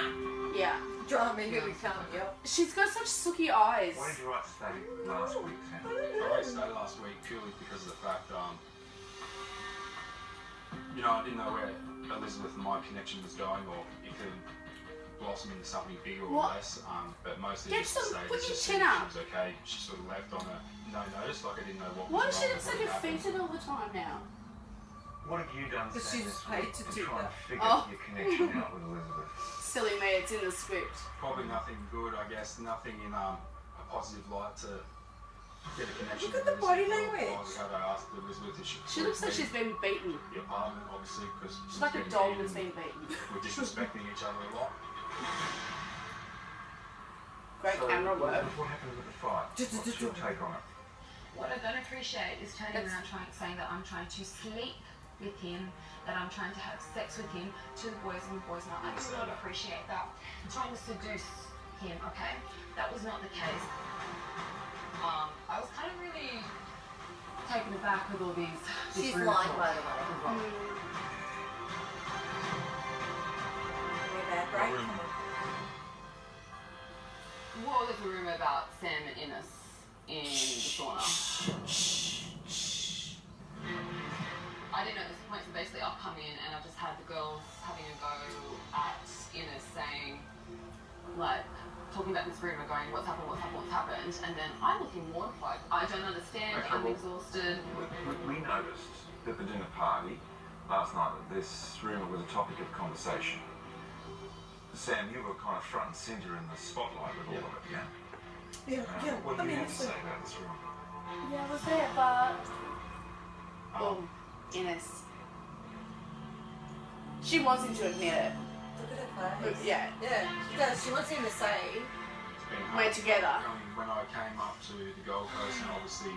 Yeah. Drama, here we come, yep. She's got such sooky eyes. Why did you write stay last week, Sam? I wrote stay last week purely because of the fact, you know, I didn't know where Elizabeth and my connection was going, or it could blossom into something bigger or What? less. But mostly Get just to some- say put that your she chin up. was okay. She sort of left on a no notice, like I didn't know what Why was does she wrong look with so what happened. defeated all the time now? What have you done, Because Sam, she's this paid week to to do try and that. figure Oh. your connection out with Elizabeth? Silly me, it's in the script. Probably nothing good, I guess. Nothing in a positive light to get a connection. Look at the with body Elizabeth. language. Had I asked Elizabeth if She looks like she's been beaten. the apartment, obviously, because She's like a dog that's been beaten. we're disrespecting each other a lot. Great So, camera work. What happened with the fight? What's your take on it? What I don't appreciate is turning around saying that I'm trying to sleep with him, that I'm trying to have sex with him to the boys and the boys not. I do not appreciate that. I'm trying to seduce him, okay? That was not the case. I was kind of really taken aback with all these. She's rumors. lying, by the way. Bad break. Well, there's a rumour about Sam and Innes in the sauna. I didn't know at this point, so basically I've come in and I've just had the girls having a go at Innes saying, like, talking about this rumour, going, what's happened, and then I'm looking mortified. I don't understand, Okay, I'm well, exhausted. We noticed at the dinner party last night that this rumour was a topic of conversation. Sam, you were kind of front and centre in the spotlight with all of it, yeah? Yeah, What do I you mean, have to it's say about this rumour? Yeah, I was there, but... Oh, Ines. She wants him to admit it. Look at her But face. yeah. Yeah, she does. She wants him to say, It's been We're hard. together. When I came up to the Gold Coast, and obviously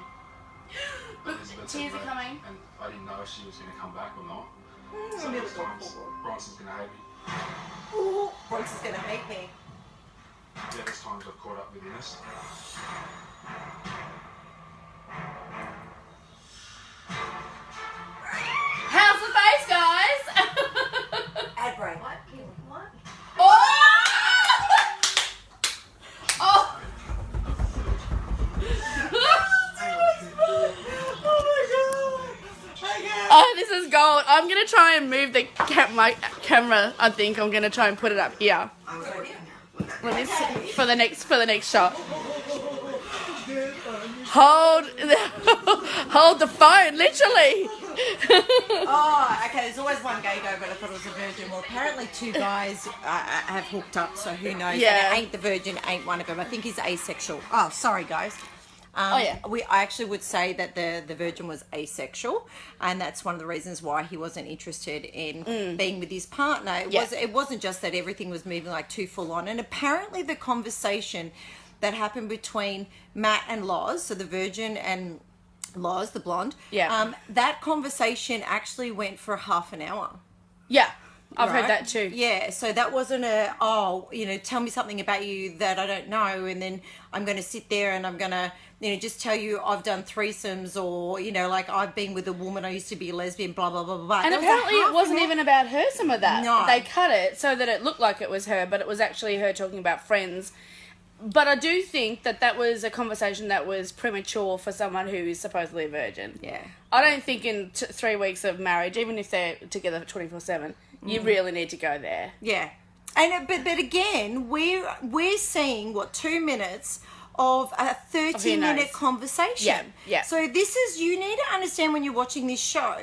Look, Elizabeth tears had are left, coming. and I didn't know if she was going to come back or not. "Mm, So I'm there's gonna times go forward." Bronson's going to hate me. Ooh, Bronx is going to hate me. Yeah, there's times I've caught up with Innes. How's the face, guys? Ad break. What? What? Oh! Oh! Oh, this is gold. I'm gonna try and move the my camera. I think I'm gonna try and put it up here. Let me see, for the next shot. Hold the phone, literally. Oh, okay, there's always one gay guy, but I thought it was a virgin. Well, apparently two guys have hooked up, so who knows? Yeah. And it ain't the virgin, ain't one of them. I think he's asexual. Oh, sorry, guys. Yeah. I actually would say that the virgin was asexual, and that's one of the reasons why he wasn't interested in being with his partner. It wasn't just that everything was moving like too full on, and apparently the conversation that happened between Matt and Loz, so the virgin and Loz, the blonde, Yeah. that conversation actually went for half an hour. Yeah. I've heard right? that too. Yeah, so that wasn't tell me something about you that I don't know, and then I'm going to sit there and I'm going to, just tell you I've done threesomes, or, like I've been with a woman, I used to be a lesbian, blah, blah, blah, blah. And That was apparently half it wasn't an even about her, some of that. No. They cut it so that it looked like it was her, but it was actually her talking about friends. But I do think that was a conversation that was premature for someone who is supposedly a virgin. Yeah. I don't think in 3 weeks of marriage, even if they're together 24/7, you really need to go there. Yeah. And but again, we're seeing 2 minutes of a 30-minute conversation. Yeah, yeah. So this is, you need to understand when you're watching this show,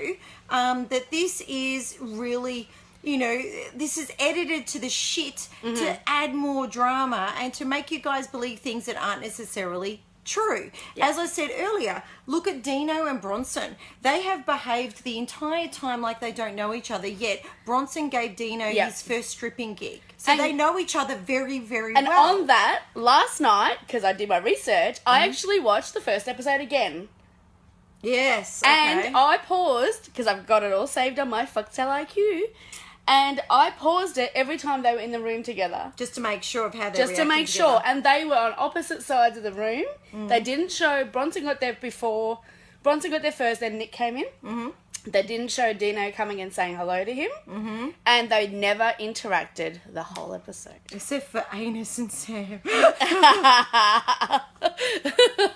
that this is really, this is edited to the shit to add more drama and to make you guys believe things that aren't necessarily true. Yeah. As I said earlier, look at Dino and Bronson. They have behaved the entire time like they don't know each other, yet Bronson gave Dino his first stripping gig. So they know each other very, very well. And on that, last night, because I did my research, I actually watched the first episode again. Yes. Okay. And I paused, because I've got it all saved on my Foxtel IQ, and I paused it every time they were in the room together. Just to make sure of how they're Just to make sure. And they were on opposite sides of the room. They didn't show... Bronson got there before... Bronson got there first, then Nick came in. Mm-hmm. They didn't show Dino coming and saying hello to him. Mm-hmm. And they never interacted the whole episode. Except for Anus and Sam.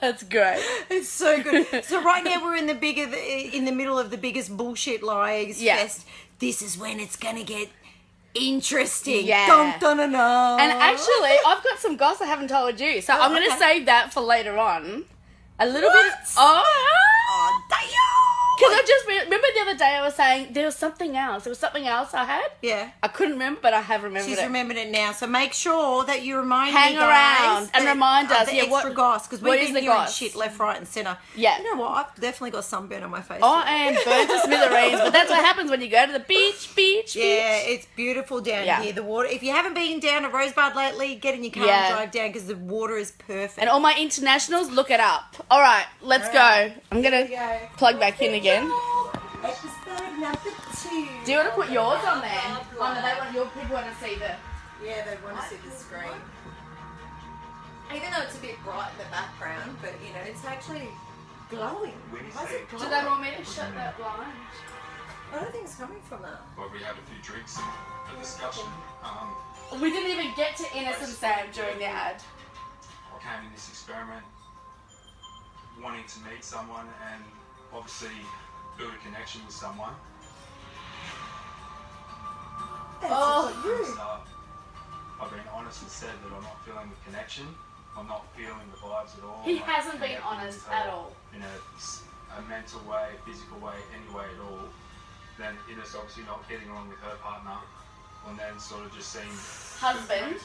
That's great. It's so good. So right now we're in the middle of the biggest bullshit lies fest. This is when it's going to get interesting. Yeah. Dun, dun, dun, dun. And actually, I've got some gossip I haven't told you. So I'm going to save that for later on. A little bit... Oh, damn! Because I just remember the other day I was saying there was something else. There was something else I had. Yeah. I couldn't remember, but I have remembered She's it. remembered it now. So make sure that you remind Hang me, guys, around and remind us. The Yeah, extra what goss, because what we've is been the hearing goss? shit left, right, and centre. Yeah. You know what? I've definitely got sunburn on my face. Oh, and burnt to smithereens. But that's what happens when you go to the beach. Yeah, it's beautiful down here. The water. If you haven't been down to Rosebud lately, get in your car and drive down, because the water is perfect. And all my internationals, look it up. All right, let's go. I'm going to plug back in again. Episode number 2. Do you want to put yours on there? Oh, no, your people want to see the... Yeah, they want to see the screen. Even though it's a bit bright in the background, but, it's actually glowing. Why is it glowing? Do they want me to shut that blind? I don't think it's coming from that. Well, we had a few drinks and a discussion. We didn't even get to Ines and Sam during the ad. I came in this experiment wanting to meet someone and obviously build a connection with someone. I've been honest and said that I'm not feeling the connection. I'm not feeling the vibes at all. He I'm not hasn't been connecting honest with at her all. In a mental way, physical way, any way at all. Then Ines obviously not getting along with her partner, and then sort of just seeing husband.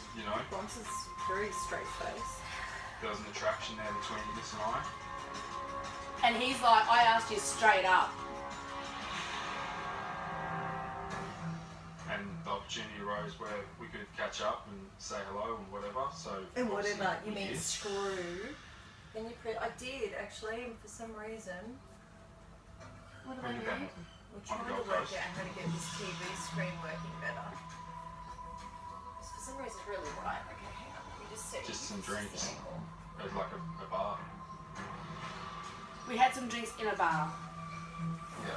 Bronson's very straight face. There was an attraction there between Ines and I. And he's like, I asked you straight up. And the opportunity arose where we could catch up and say hello and whatever. So And whatever, obviously you we mean did. screw. And I did, actually, and for some reason. What do I When did that need? happen? We're On trying the to Gold work Coast. out how to get this TV screen working better. 'Cause for some reason it's really bright. Okay, hang on. Let me just see. Just some drinks. It was like a bar. We had some drinks in a bar. Yeah.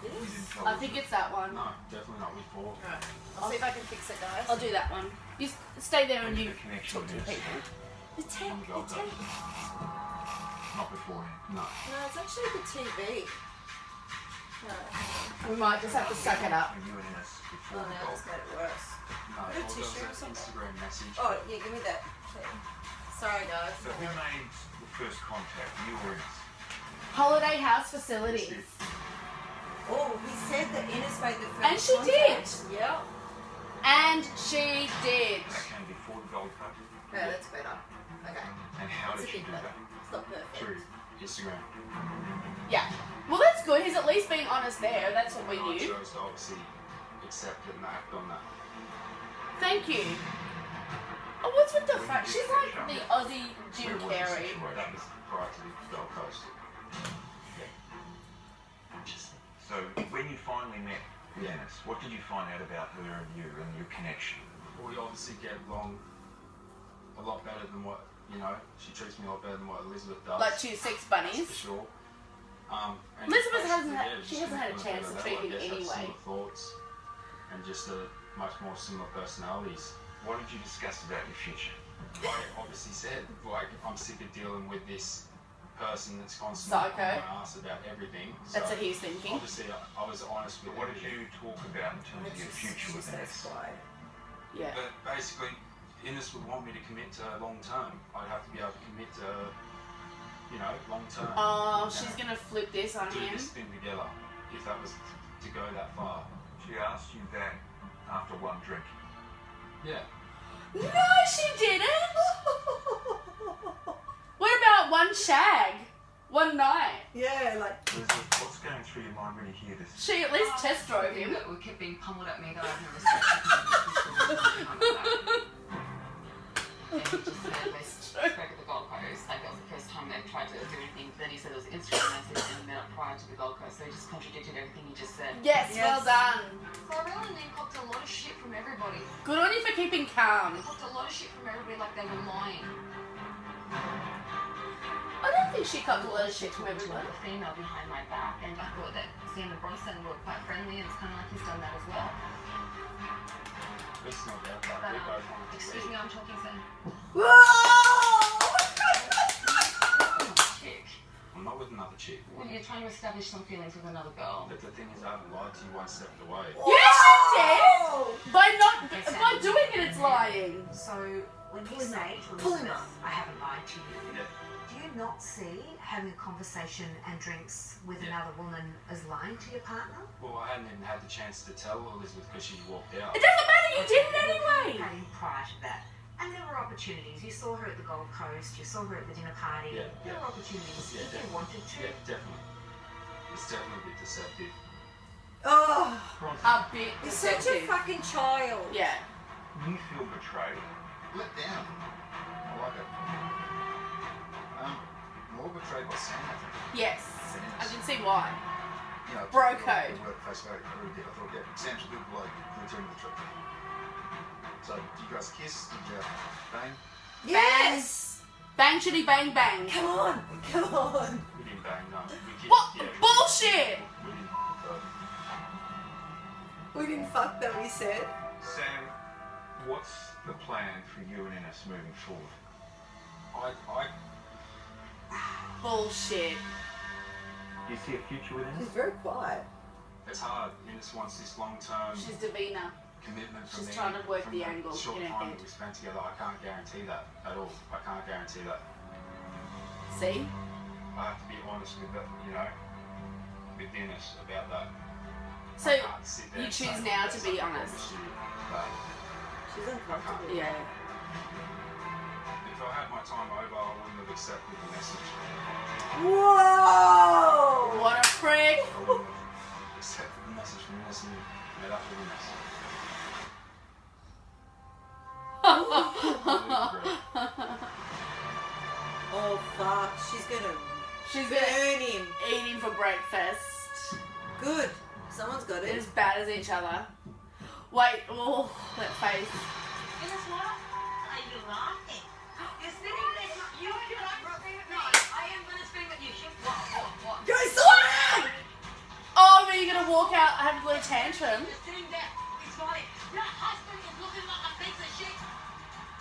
This? You didn't tell I us. think it's that one. No, definitely not with four. Right. I'll see if I can fix it, guys. I'll do that one. You stay there and you Connection talk to with the Ines. people. The tape. On the Gold Coast. Not before. No. No, it's actually the TV. No. We might just have to suck it up. When you and Ines Oh, before the now Gold it's made it worse. No, Put a all there tissue or was an something. Instagram message. Oh, yeah, give me that. Sorry, guys. So who made the first contact? You or Ines? Holiday House Facilities. Oh, he said that Ines made the first And she contact. did. Yep. And she did. That came before the Gold Coast. Yeah, that's better. Okay. And how That's did a she bit do better. that? It's not perfect. Through Instagram. Yeah. Well, that's good. He's at least being honest there. That's what we And I knew. chose to obviously accept it and act on that. Thank you. Oh, what's with the front? She's like the Aussie Jim Where was the Carrey. situation? That was prior to the Gold Coast. So when you finally met with Ennis? What did you find out about her and you and your connection? We obviously get along a lot better than what, you know, she treats me a lot better than what Elizabeth does. Like 2 sex bunnies. For sure. And Elizabeth basically, she hasn't had a chance to treat him anyway. Similar thoughts and just a much more similar personalities. What did you discuss about your future? I obviously said, like, I'm sick of dealing with this person that's constantly on Psycho. my ass about everything. That's what he's thinking. Obviously, I was honest with What did everything. you talk about in terms of your future with Ennis? Yeah. But basically, Innes would want me to commit to her long term. I'd have to be able to commit to her, you know, long term. Oh, she's going to flip this on do him. this thing together, if that was to go that far. She asked you that after one drink. Yeah. No, she didn't. What about one shag? One night? Yeah, like... Elizabeth, what's going through your mind when you hear this? She at least test drove him. That we kept being pummeled at me that I've never respected. And he just said they spoke at the Gold Coast, like that was the first time they tried to do anything. Then he said it was an Instagram message and a minute prior to the Gold Coast, so he just contradicted everything he just said. Yes, well done. So I really name copped a lot of shit from everybody. Good on you for keeping calm. I copped a lot of shit from everybody like they were lying. I don't think she copped a lot of shit from everyone. A female behind my back, and I thought that Sam and Bronson were quite friendly, and it's kind of like he's done that as well. It's not about that. But, We both want to excuse me, I'm talking, Sam. Chick. I'm not with another chick. Well, you're trying to establish some feelings with another girl. But the thing is, I haven't lied to you one step of the way. Yes, she did. By doing it, it's lying. So when you say to Elizabeth, I haven't lied to you, Yeah. do you not see having a conversation and drinks with another woman as lying to your partner? Well, I hadn't even had the chance to tell Elizabeth because she walked out. It doesn't matter, you did it anyway. Came prior to that. And there were opportunities. You saw her at the Gold Coast, you saw her at the dinner party. Yeah, There yeah. were opportunities Yeah, if you definitely. wanted to. Yeah, definitely. It's definitely a bit deceptive. Oh, A bit you're such a deceptive. fucking child. Yeah. You feel betrayed. Let down. I like it. More betrayed by Sam, I think. Yes. I can see why. You know, Bro the code. word face value, I really did. I thought, yeah, Sam's a good bloke. He'll tell me the truth. So, do you guys kiss? Did you bang? Yes. Bang shitty bang bang. Come on. Come on. We didn't bang, no. We kissed, What? yeah, Bullshit. we didn't. We didn't fuck that we said. Sam, what's the plan for you and Ennis moving forward? I Bullshit. Do you see a future with Ennis? She's very quiet. it's hard. Innes wants this long-term She's Davina. commitment from she's me. trying to work from the angle short in her time head. that we spent together. I can't guarantee that at all. I can't guarantee that. See? I have to be honest with that, you know, with Innes about that. So I can't sit there you and choose say, now "Yes, to be I honest. promise you that." She's uncomfortable. Yeah. If I had my time over, I wouldn't have accepted the message. Whoa. What a prick. I wouldn't have accepted the message from Innes and met up with Innes. Oh fuck. She's Burn gonna him. eat him for breakfast. Good. Someone's got They're it. as bad as each other. Wait, oh, that face. Guess what? Are you laughing? You're sitting there. You don't scream at me. I am going to scream at you. What? Go Simon! Oh, but you're gonna walk out and have a little tantrum. You're sitting there. He's smiling. Your husband is looking like a piece of shit.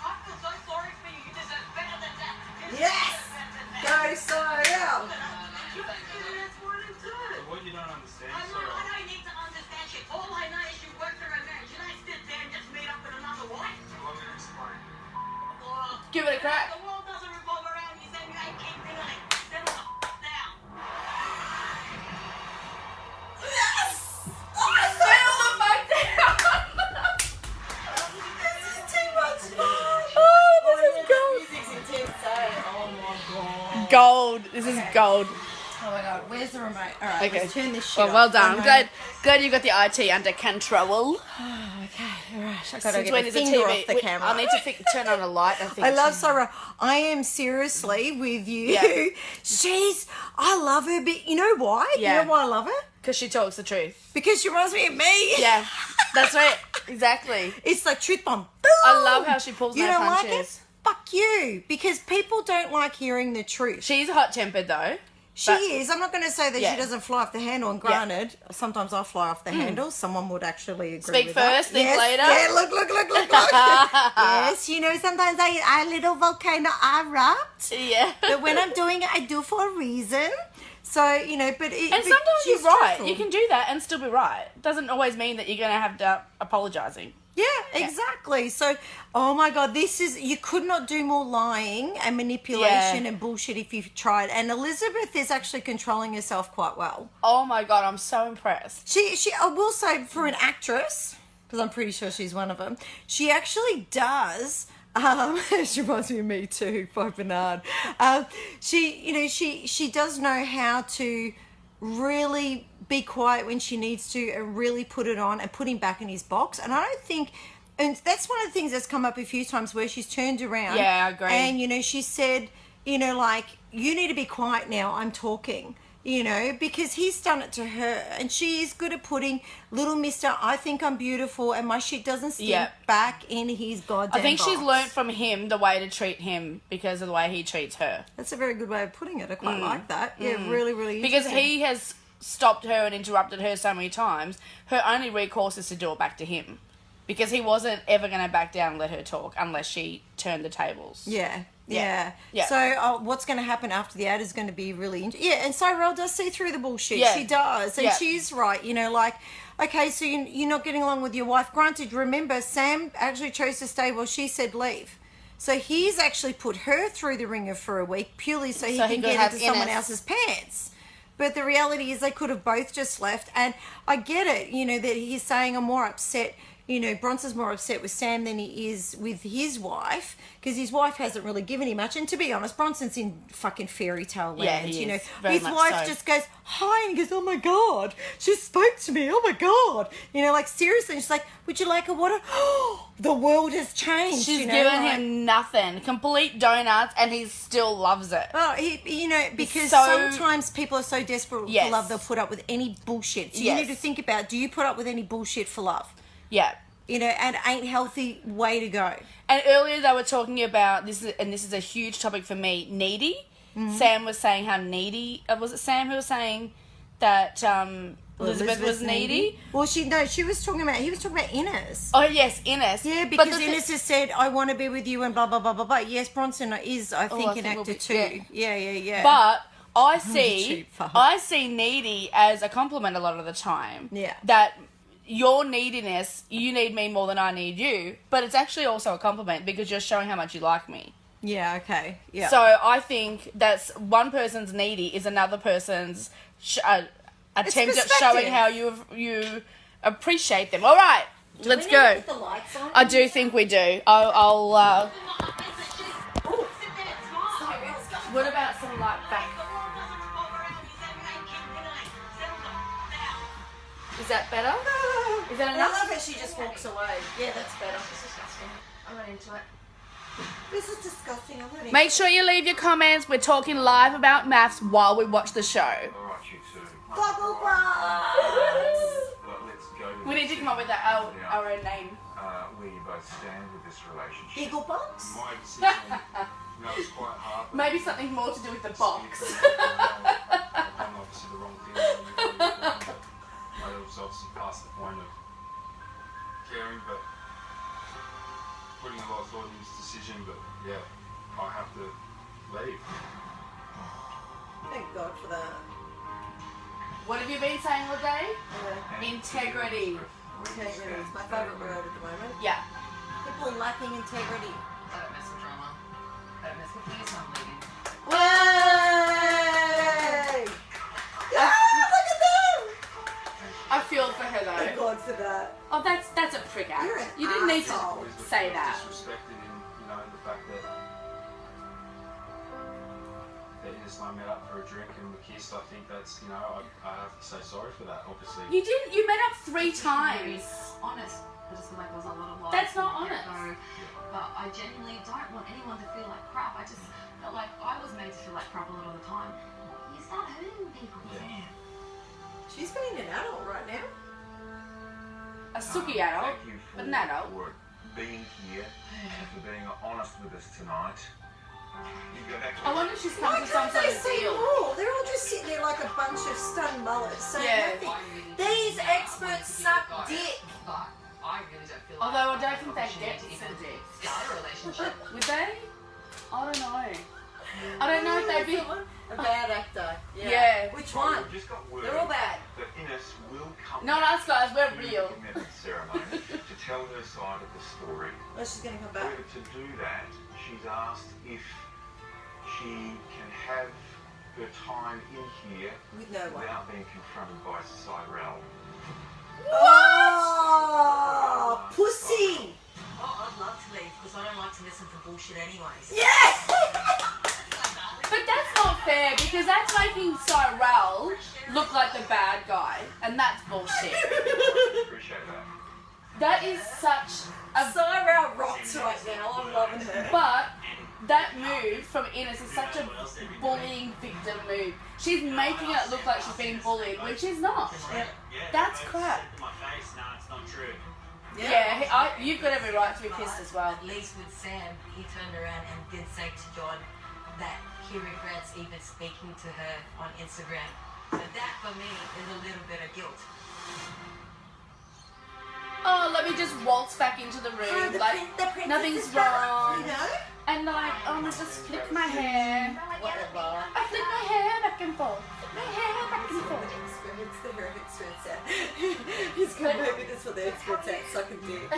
I feel so sorry for you. You deserve better than that. You Yes! deserve better than Go that. Simon! That's what I'm doing. What you don't understand, I Sarah, don't need to understand shit. All I know is you work for a man. Should I sit there and just meet up with another wife? I'm going to explain. Or Give it a crack. the world doesn't revolve around you, Sam. You ain't keep thinking it. Settle the down. Yes! Settle the fuck down. This is too much fun. Oh, this is gold. Music's intense, eh? Oh my god. Gold. This is gold. Oh my god, where's the remote? Alright, Okay. let's turn this shit Well, off. well done. Remote. Glad you got the IT under control. Okay, alright. I gotta Since get when the is the finger TV? off the camera. I need to turn on a light. I think. I love Sarah. I am seriously with you. Yeah. I love her, but you know why? Yeah. You know why I love her? Because she talks the truth. Because she reminds me of me. Yeah, that's right. Exactly. It's like truth bomb. Boom. I love how she pulls no don't punches. like it? Fuck you. Because people don't like hearing the truth. She's hot-tempered, though. She is. I'm not going to say that Yeah. she doesn't fly off the handle. And granted, sometimes I fly off the handle. Someone would actually agree Speak with first, that. think later. Yeah, look. Yes, you know, sometimes I little volcano erupt. Yeah. But when I'm doing it, I do for a reason. So, you know, but And sometimes you're right. You can do that and still be right. Doesn't always mean that you're going to have to apologising. Yeah, exactly. So, oh my God, you could not do more lying and manipulation and bullshit if you've tried. And Elizabeth is actually controlling herself quite well. Oh my God, I'm so impressed. I will say, for an actress, because I'm pretty sure she's one of them, she actually does. She reminds me of me too, by Bernard. She does know how to really be quiet when she needs to and really put it on and put him back in his box. And I don't think, and that's one of the things that's come up a few times where she's turned around. Yeah, I agree. And, she said, like, you need to be quiet now, I'm talking. Because he's done it to her, and she is good at putting little Mister, I think I'm beautiful, and my shit doesn't stink back in his goddamn I think she's box. learnt from him the way to treat him because of the way he treats her. That's a very good way of putting it. I quite like that. Yeah, really, really Because interesting. he has stopped her and interrupted her so many times. Her only recourse is to do it back to him. Because he wasn't ever going to back down and let her talk unless she turned the tables. Yeah. Yeah. So what's going to happen after the ad is going to be really interesting. Yeah, and Cyrell does see through the bullshit. Yeah. She does. And Yeah. she's right. Like, okay, so you're not getting along with your wife. Granted, remember, Sam actually chose to stay while she said leave. So he's actually put her through the ringer for a week purely so he can get into someone else's pants. But the reality is they could have both just left. And I get it, that he's saying I'm more upset. Bronson's more upset with Sam than he is with his wife because his wife hasn't really given him much. And to be honest, Bronson's in fucking fairy tale land. Yeah, he is. Very His much wife so. just goes, hi, and he goes, oh my God, she spoke to me. Oh my God. Like seriously. And she's like, would you like a water? Oh, the world has changed. She's given him nothing. Complete donuts, and he still loves it. Oh, because so- sometimes people are so desperate Yes. for love, they'll put up with any bullshit. So you Yes. need to think about, do you put up with any bullshit for love? Yeah. And ain't healthy way to go. And earlier they were talking about this is a huge topic for me. Needy. Sam was saying how needy. Was it Sam who was saying that Elizabeth was needy? Well, he was talking about Innes. Oh yes, Innes. Yeah, because Innes has said, I want to be with you and blah blah blah blah blah. Yes, Bronson is, I think, an actor too. Yeah. But I cheap fuck. see needy as a compliment a lot of the time. Yeah. That your neediness, you need me more than I need you, but it's actually also a compliment because you're showing how much you like me. Yeah, okay. Yeah. So I think that's one person's needy is another person's attempt at showing how you appreciate them. All right, let's go. Put the lights on? I do think we do. I'll what about some light back? Is that better? Is that I enough? love how she just walks away. Yeah, that's better. I'm not into it. This is disgusting. I'm not Make sure you leave your comments. We're talking live about MAFS while we watch the show. All right, you two. Bubble butt. Let's go to We need to come up with our own name. where you both stand with this relationship. Giggle box? My decision, it's quite hard. but Maybe something more to do with the box. I'm obviously the wrong thing. I was obviously past the point of caring, but putting a lot of thought in this decision. But yeah, I have to leave. Thank God for that. What have you been saying all day? Integrity. Integrity is my favourite word at the moment. Yeah. People lacking integrity. I don't mess with drama. I don't mess with you, so I'm leaving. Way! Yeah, look at them! I feel for her though. Thank God for that. Oh, that's a prick act. You're an You didn't need to asshole. say that. Disrespected in, the fact that Innes and I met up for a drink and we kissed. I think that's, I have to say sorry for that, obviously. You didn't. You met up 3 times. Honest. I just feel like there was a lot of lies. That's not from the honest. get-go. But I genuinely don't want anyone to feel like crap. I just felt like I was made to feel like crap a lot of the time. You start hurting people. Yeah. She's been an suki adult, Thank you but an adult. for being here and for being honest with us tonight. You go back to I wonder if she's come Why to some can't sort they of say deal. more? They're all just sitting there like a bunch of stunned mullets saying Yeah. nothing. These experts suck dick. But I really don't feel Although I like don't think they opportunity get to some even dick. start a relationship. Would they? I don't know. I don't know if they'd be. A bad actor. Yeah. Which one? We've just got word They're all bad. that Innes will come Not us guys, we're real. to the commitment ceremony to tell her side of the story. Oh, she's going to come back. However, to do that, she's asked if she can have her time in here With no one. without being confronted by Cyrell. Oh, pussy. Oh, I'd love to leave because I don't like to listen to bullshit anyways. Yes! But that's not fair because that's making Cyrell look like the bad guy, and that's bullshit. Appreciate that. That is such a. Cyrell rocks right now. I'm loving her. But that move from Innes is such a bullying victim move. She's making it look like she's being bullied when she's not. That's crap. My face, no, it's not true. Yeah, you've got every right to be pissed as well. At least with Sam, he turned around and did say to John that he regrets even speaking to her on Instagram. So that for me is a little bit of guilt. Oh, let me just waltz back into the room like nothing's wrong. You know? And like, oh, I just flick my hair. Whatever. I flick my hair back and forth. My hair back and forth. It's the hair experts out. He's come over this for the experts out sucking dick.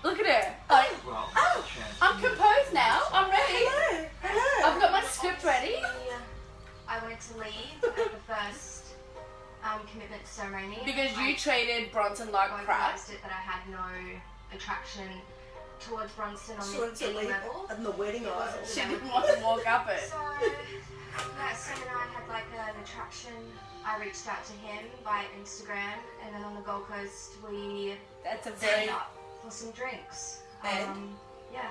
Look at her. Like, Well, oh, I'm composed now. I'm ready. Hello. I've got my script ready. I wanted to leave at the first commitment ceremony. Because you treated Bronson like I crap. realised it that I had no attraction towards Bronson on She wanted to any leave level. in the wedding aisle. She didn't want to walk up it. So, Sam and I had like an attraction. I reached out to him via Instagram, and then on the Gold Coast we That's a met very. up for some drinks. And? Yeah.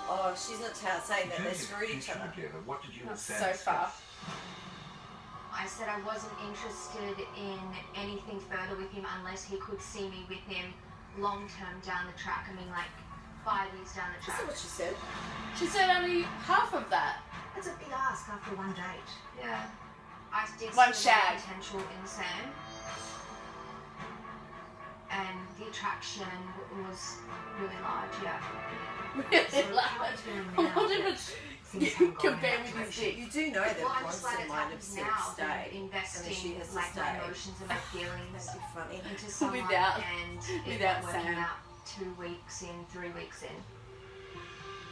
Oh, she's not saying that they screwed You each two other. together. What did you That's and so Sam far. discuss? I said I wasn't interested in anything further with him unless he could see me with him long term down the track. I mean, like 5 years down the Is that track. what she said? She said only half of that. That's a big ask after one date. Yeah. I did One see a lot shag. of potential in Sam. And the attraction was really large, yeah. Really large. I wonder if it's compared with his dick. You do know that Well, I'm just glad Bronson it's might have happened said now. stay. That And investing she has to like my stay. emotions and my feelings That'd be funny. into someone Without- and it without not working Sam. out 2 weeks in, 3 weeks in.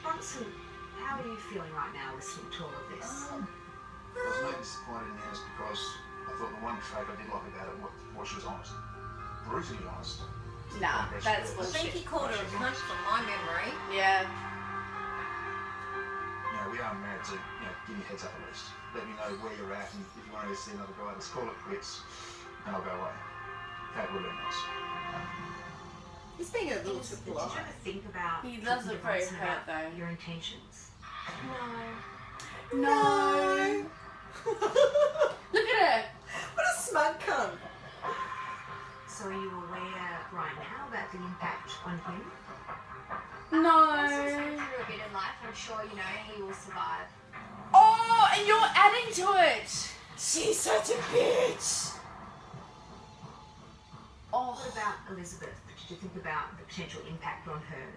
Bronson, how are you feeling right now listening to all of this? I was maybe disappointed in Innes because I thought the one trait I did like about it was she was honest. Brutally honest. Nah, that's I think bullshit. he called her a cunt from my memory. Yeah. You know, we are married, so give me a heads up at least. Let me know where you're at, and if you want to see another guy, let's call it quits, and I'll go away. That would be nice. He's being a little Did too you polite. ever think about He does talking look to very Bronson hurt, about though. your intentions? No. No. Look at her. What a smug cunt. So are you aware right now about the impact on him? No. He's going through a bit in life. I'm sure, he will survive. Oh, and you're adding to it. She's such a bitch. Oh, What about Elizabeth? Did you think about the potential impact on her?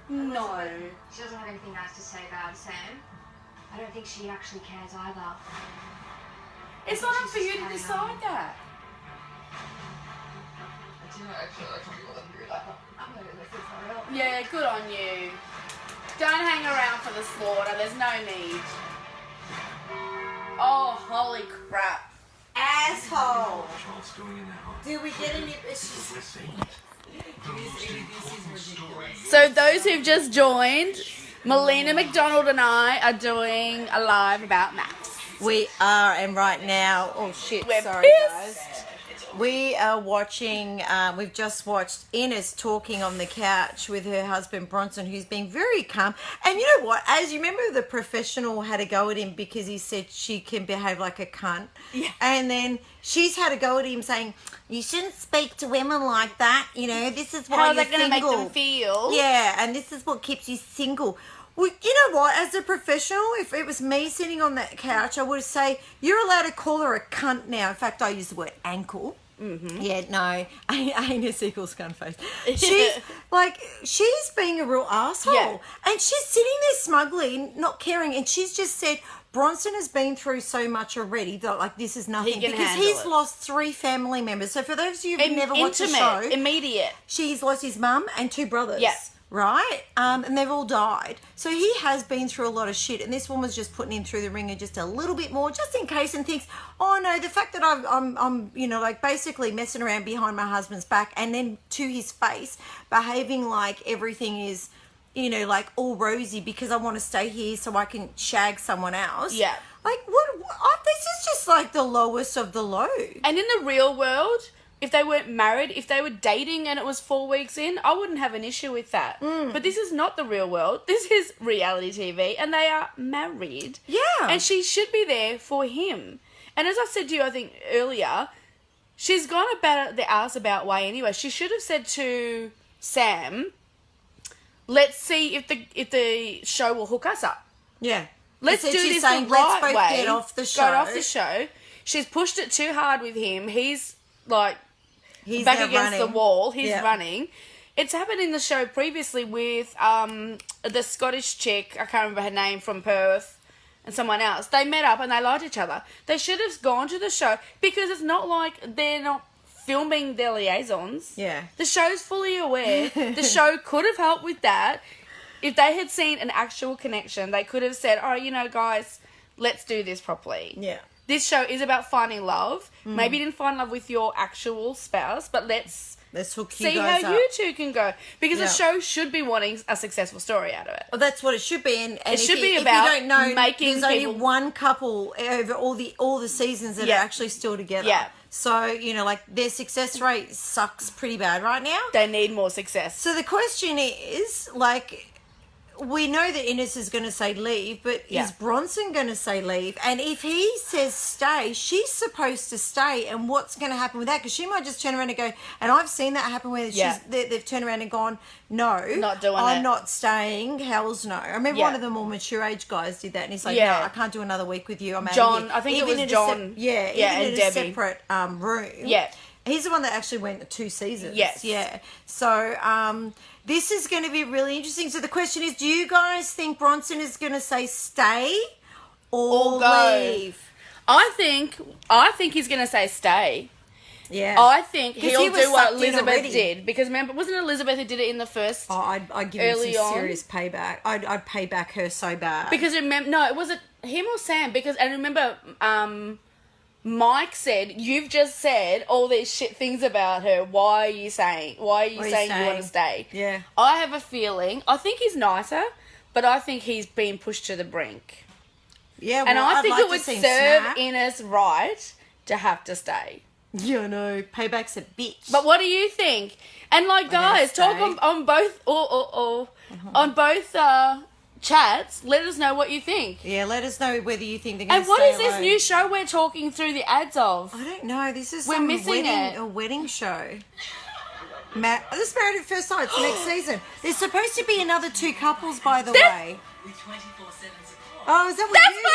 no. She doesn't have anything nice to say about Sam. I don't think she actually cares either. It's not up for you to decide that. Yeah, good on you. Don't hang around for the slaughter. There's no need. Oh, holy crap. Asshole. What's doing in that house? Do we get any... She's... Let's see. So those who've just joined, Melina Macdonald and I are doing a live about MAFS. We are, and right now... Oh, shit. We're Sorry, pissed. guys. We are watching, we've just watched Ines talking on the couch with her husband Bronson, who's being very calm. And you know what? As you remember, the professional had a go at him because he said she can behave like a cunt. Yeah. And then she's had a go at him saying, you shouldn't speak to women like that. You know, this is why How's you're that going to make single. them feel? Yeah, and this is what keeps you single. Well, you know what? As a professional, if it was me sitting on that couch, I would say, you're allowed to call her a cunt now. In fact, I use the word ankle. Mm-hmm. Yeah, no, anus equals cunt face. She's being a real asshole. Yeah. And she's sitting there smugly, not caring. And she's just said, Bronson has been through so much already that, like, this is nothing. He can because handle he's it. lost 3 family members. So for those of you who've never watched the show. Immediate. She's lost his mum and 2 brothers. Yes. Right? And they've all died. So he has been through a lot of shit. And this woman's just putting him through the ringer just a little bit more, just in case, and thinks, oh no, the fact that I'm you know, like basically messing around behind my husband's back and then to his face, behaving like everything is, you know, like all rosy because I want to stay here so I can shag someone else. Yeah. Like, this is just like the lowest of the low. And in the real world, if they weren't married, if they were dating and it was 4 weeks in, I wouldn't have an issue with that. But this is not the real world. This is reality TV, and they are married. Yeah. And she should be there for him. And as I said to you, I think, earlier, she's gone about the ass-about way anyway. She should have said to Sam, let's see if the show will hook us up. Yeah. Let's do this saying, the right let's both way. get off the show. Get off the show. She's pushed it too hard with him. He's like... He's back now against running. the wall. He's Yeah. running. It's happened in the show previously with the Scottish chick, I can't remember her name, from Perth, and someone else. They met up and they liked each other. They should have gone to the show because it's not like they're not filming their liaisons. Yeah. The show's fully aware. The show could have helped with that. If they had seen an actual connection, they could have said, oh, you know, guys, let's do this properly. Yeah. This show is about finding love. Maybe you didn't find love with your actual spouse, but let's hook you see guys how up. you two can go. Because Yeah. the show should be wanting a successful story out of it. Well, that's what it should be, and It if should you, be if about you don't know, making there's people- only one couple over all the seasons that Yeah. are actually still together. Yeah. So you know, like their success rate sucks pretty bad right now. They need more success. So the question is, like, we know that Ines is going to say leave, but Yeah. is Bronson going to say leave? And if he says stay, she's supposed to stay. And what's going to happen with that? Because she might just turn around and go, and I've seen that happen where Yeah. they've turned around and gone, no, Not doing I'm it. not staying. Hell's no. I remember Yeah. one of the more mature age guys did that, and he's like, Yeah. no, I can't do another week with you. I'm out John, of here. I think it Even was in a John. yeah, Yeah, even and in Debbie. a separate room. Yeah. He's the one that actually went 2 seasons. Yes. Yeah. So, this is going to be really interesting. So the question is, do you guys think Bronson is going to say stay or go. leave? I think he's going to say stay. Yeah. I think 'Cause he'll he was do what sucked in Elizabeth already. did. Because remember, wasn't it Elizabeth who did it in the first? Oh, I'd give him early some on? serious payback. I'd pay back her so bad. Because remember, no, it wasn't him or Sam. Because and remember, Mike said, "You've just said all these shit things about her. Why are you saying you want to stay?" Yeah. I have a feeling. I think he's nicer, but I think he's been pushed to the brink. Yeah, And well, I I'd think like it would to see him serve snap. Ines right to have to stay. Yeah, no, payback's a bitch. But what do you think? And like, guys, talk stay. on both on both chats. Let us know what you think. Yeah, let us know whether you think they're going And to what stay is this alone. new show we're talking through the ads of? I don't know. This is We're some missing it. a wedding show. This is Married at First Sight. It's next season. There's supposed to be another 2 couples, by the way. With 24/7 support. Oh, is that what That's you my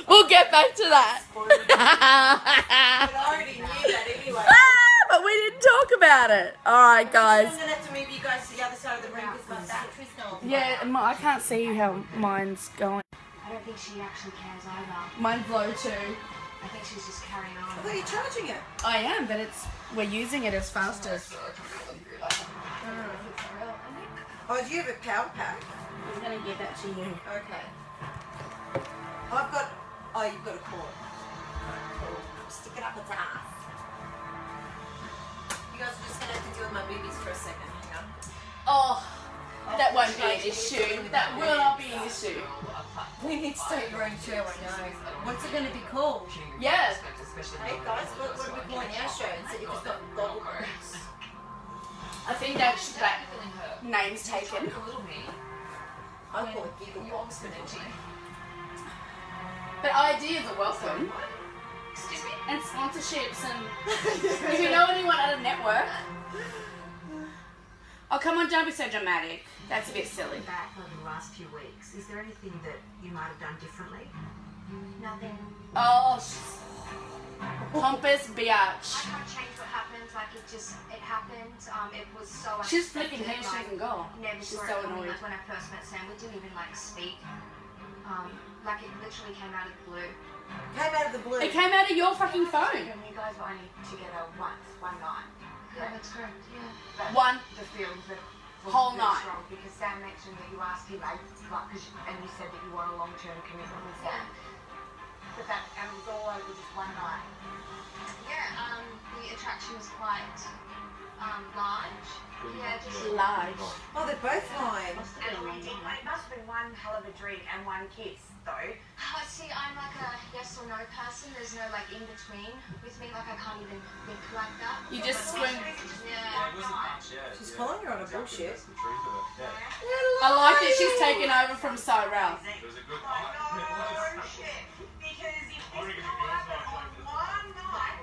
We'll get back to that. I already knew that anyway. But we didn't talk about it. All right, guys. I'm going to have to move you guys to the other side of the room because my battery's going. Yeah, I can't see how mine's going. I don't think she actually cares either. Mine's low too. I think she's just carrying on. I thought you were charging it. I am, but we're using it as fast as. Oh, do you have a power pack? I'm gonna give that to you. Okay. I've got... Oh, you've got a cord. Cool. Stick it up its ass. You guys are just going to have to deal with my boobies for a second. Hang on. Oh, that won't be an issue. That will not be an issue. We need to start your own show, I know. What's it going to be called? Yeah. Hey guys, what are we calling our show? Instead you've just got goggle boots. I think that name's taken. I call it Giggle Box for now. But ideas are welcome. Excuse me? And sponsorships and if you know anyone at a network. Oh, come on, don't be so dramatic. That's a bit silly. Back over the last few weeks, is there anything that you might have done differently? Nothing. Oh, pompous bitch. I can't change what happened. Like it happened. It was so. She's flicking hair, she doesn't go. Never She's saw so it coming. annoyed. Like when I first met Sam, we didn't even like speak. Like it literally came out of the blue. Came out of the blue. It came out of your fucking phone. And you guys were only together once, one night. Yeah, that's correct. Yeah. But One the feelings that whole really night. strong because Sam mentioned that you asked him like, and you said that you want a long-term commitment with Sam. But that and it was all over just one night. Yeah, the attraction was quite large. Yeah, just large. Oh, they're both fine. And it must have been one hell of a drink and one kiss, though. See, I'm like a yes or no person. There's no like in between with me. Like I can't even think like that. You just swim. Yeah. She's calling her on a bullshit. That's the truth of it. I Yeah. like that she's taken over from Cyrell. It was a good No shit. Because if this all happened on one night,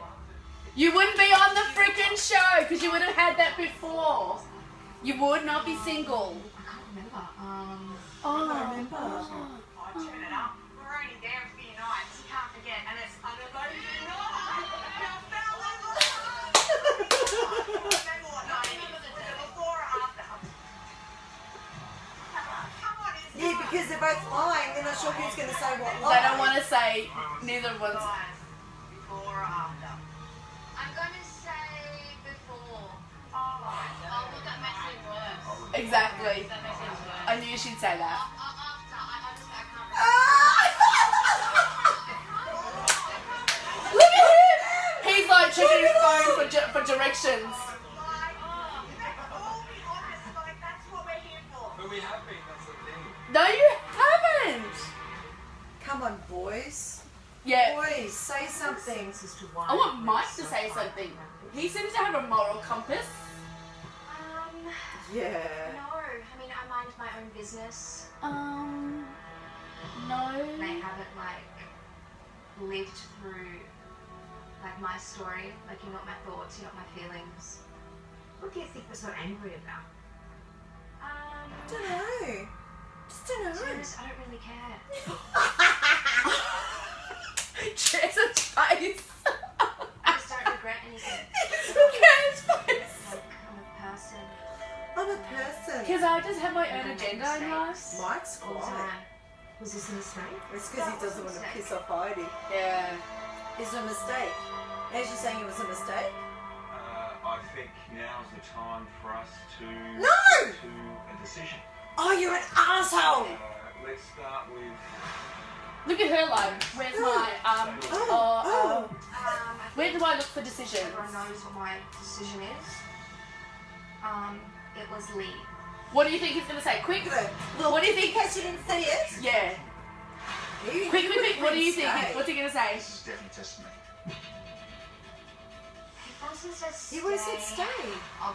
You wouldn't be on the freaking show because you would have had that before. You would not be single. I can't remember. Oh. turn it up. We're only there a few nights. You can't forget. And it's under those nights. Now, remember what night it is? Was it before or after? Come on, it's Yeah, because they're both lying. They're not sure who's going to say what lie. They don't want to say neither one's. before or after. I'm gonna say before. Oh, Oh, well, that makes it worse. Exactly. That makes it worse. I knew she'd say that. After, I can't Look at him! He's like checking his phone for directions. But we have been, that's the thing. No, you haven't. Come on, boys. Yeah. Boys, say something. I want Mike to say something. He seems to have a moral compass. Yeah. No, I mean, I mind my own business. No. They haven't, like, lived through, like, my story. Like, you're not my thoughts, you're not my feelings. What do you think they're so angry about? Don't know. Just don't To be know. honest, I don't really care. Jesus face. I just don't regret anything. Look at his face. Like, I'm a person. I'm a person. Because I just have my own agenda in life. Mike's All the quiet. time. Was this a mistake? It's because he doesn't want to piss off Heidi. Yeah. It's a mistake. As you're saying it was a mistake? I think now's the time for us to No! to a decision. Oh, you're an asshole! Let's start with. Look at her like, where's my where do I look for decisions? Everyone knows what my decision is. It was leave. What do you think he's gonna say? Quick. Look, What do you think? in case you didn't see it. Yeah. Quick. What do you think? What's he gonna say? This is definitely testing me. He would have said stay.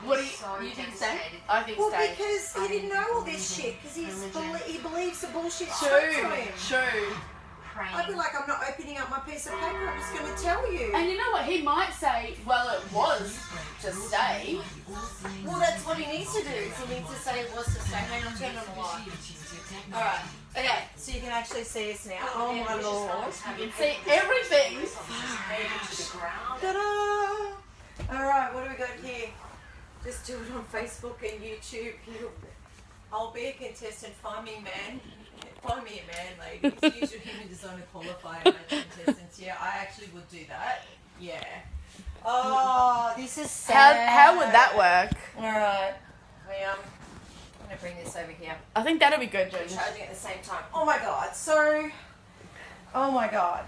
What do you think stay? I think Well, stay. because he didn't know all this shit. Because he believes the bullshit True. spoke to him. True. I'd be like, I'm not opening up my piece of paper. I'm just going to tell you. And you know what? He might say, well, it was to stay. Well, that's what he needs to do. Is he needs to say it was to stay. Hang on, turn on the light. All right. Okay. So you can actually see us now. Oh my lord. You can see everything. Ta-da! All right. What do we got here? Just do it on Facebook and YouTube. I'll be a contestant. Find me, man. Find me a man, ladies. Use your human designer qualifier contestants. Yeah, I actually would do that. Yeah. Oh, this is sad. How would that work? All right. I'm going to bring this over here. I think that'll be good, Jordan. Charging at the same time. Oh my god. So. Oh my god.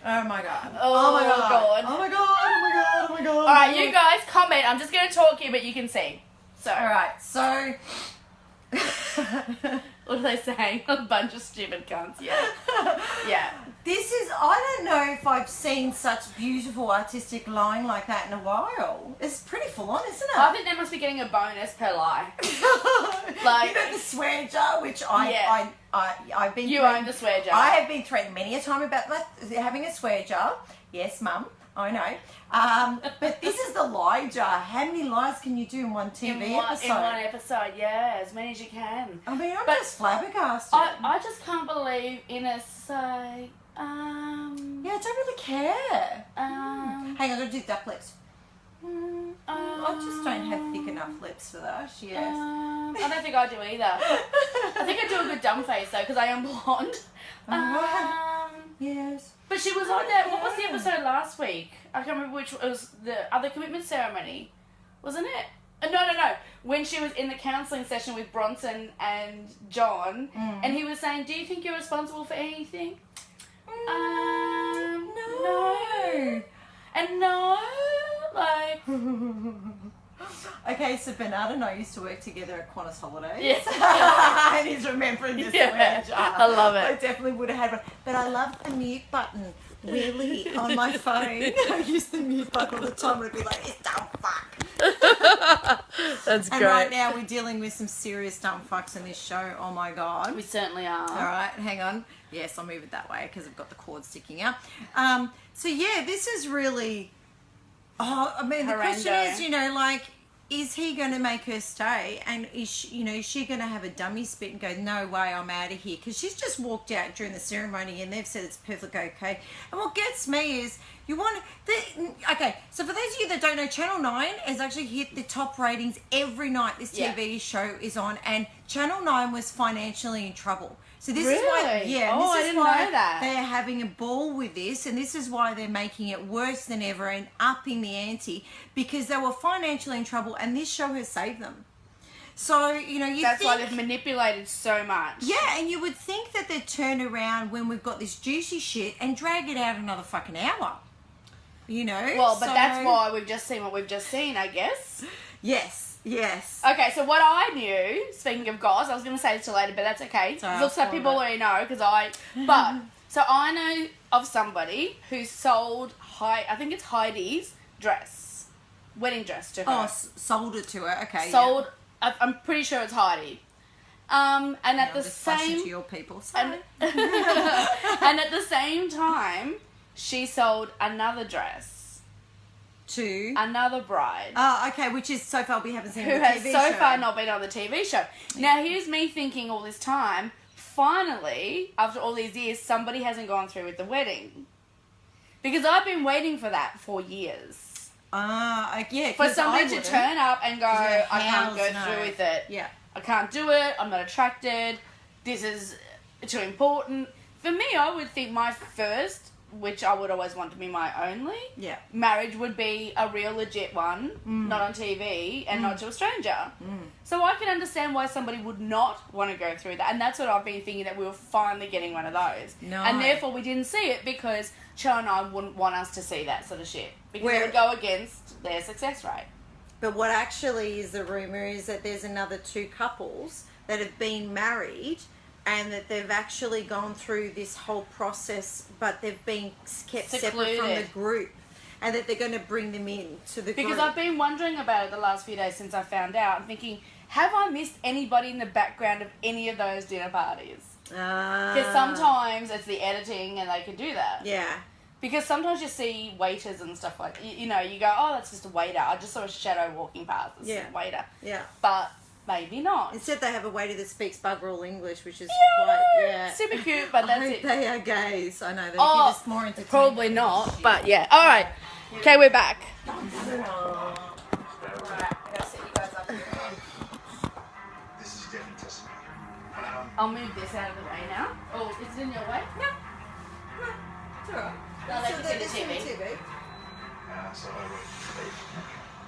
Oh my god. Oh my god. Oh my god. Oh my god. Oh my god. All right, you guys comment. I'm just going to talk here, but you can see. So. All right. So. What are they saying? A bunch of stupid cunts. Yeah. Yeah. This is, I don't know if I've seen such beautiful artistic lying like that in a while. It's pretty full on, isn't it? I think they must be getting a bonus per lie. Like, you know the swear jar, which I've been. You own the swear jar. I have been threatened many a time about having a swear jar. Yes, Mum, I know. But this is the lie jar. How many lies can you do in one TV episode? In one episode, yeah, as many as you can. I mean, I'm just flabbergasted. I just can't believe Ines say, yeah, I don't really care. Hang on, I'm going to do duck lips. I just don't have thick enough lips for that, yes. I don't think I do either. I think I do a good dumb face though, because I am blonde. Yes. But she was on that, what was the episode last week? I can't remember which, it was the other commitment ceremony, wasn't it? No. When she was in the counselling session with Bronson and John, and he was saying, do you think you're responsible for anything? No. And no, like... Okay, so Bernard and I used to work together at Qantas Holidays. Yes. And he's remembering this swear jar. I love it. I definitely would have had one. But I love the mute button, really, on my phone. I use the mute button all the time. It'd be like, it's dumb fuck. That's and great. right now we're dealing with some serious dumb fucks in this show. Oh my God. We certainly are. All right, hang on. Yes, I'll move it that way because I've got the cord sticking out. So yeah, this is really... Oh, I mean, the question is, you know, like, is he going to make her stay? And is she going to have a dummy spit and go, no way, I'm out of here? Because she's just walked out during the ceremony and they've said it's perfectly okay. And what gets me is, okay, so for those of you that don't know, Channel 9 has actually hit the top ratings every night this TV show is on. And Channel 9 was financially in trouble. So this is why, I didn't know that. They're having a ball with this, and this is why they're making it worse than ever and upping the ante, because they were financially in trouble, and this show has saved them. So, you know, That's why they've manipulated so much. Yeah, and you would think that they'd turn around when we've got this juicy shit and drag it out another fucking hour. You know? Well, but that's why we've just seen what we've just seen, I guess. Yes. Okay, so what I knew, speaking of goss, I was going to say this till later, but that's okay. It looks like people already know, so I know of somebody who sold, I think it's Heidi's dress, wedding dress to her. Oh, sold it to her, okay. I'm pretty sure it's Heidi. And at the same... to your people, sorry. And at the same time, she sold another dress. To another bride. Oh, okay, which is so far we haven't seen who on the TV has so show. far not been on the TV show. Now, here's me thinking all this time, finally, after all these years, somebody hasn't gone through with the wedding. Because I've been waiting for that for years. Yeah. For somebody to turn up and go, I can't go through with it. Yeah. I can't do it. I'm not attracted. This is too important. For me, I would think my first, which I would always want to be my only, marriage would be a real legit one, not on TV and not to a stranger. So I can understand why somebody would not want to go through that. And that's what I've been thinking, that we were finally getting one of those. No. And therefore we didn't see it because Channel 9 wouldn't want us to see that sort of shit. Because it would go against their success rate. But what actually is the rumour is that there's another 2 couples that have been married and that they've actually gone through this whole process, but they've been kept separate from the group, and that they're going to bring them in to the group. Because I've been wondering about it the last few days since I found out. I'm thinking, have I missed anybody in the background of any of those dinner parties? Because sometimes it's the editing and they can do that. Yeah. Because sometimes you see waiters and stuff like, you know, you go, oh, that's just a waiter. I just saw a shadow walking past. It's a waiter. Yeah. But maybe not. Instead, they have a waiter that speaks bugger all English, which is super cute, but that's it. They are gays. I know. They give us more entertainment. Probably not, but yeah. All right. Okay, we're back. This is definitely testimony. I'll move this out of the way now. Oh, is it in your way? No. It's all right. No, they can see the TV. So I wrote leave.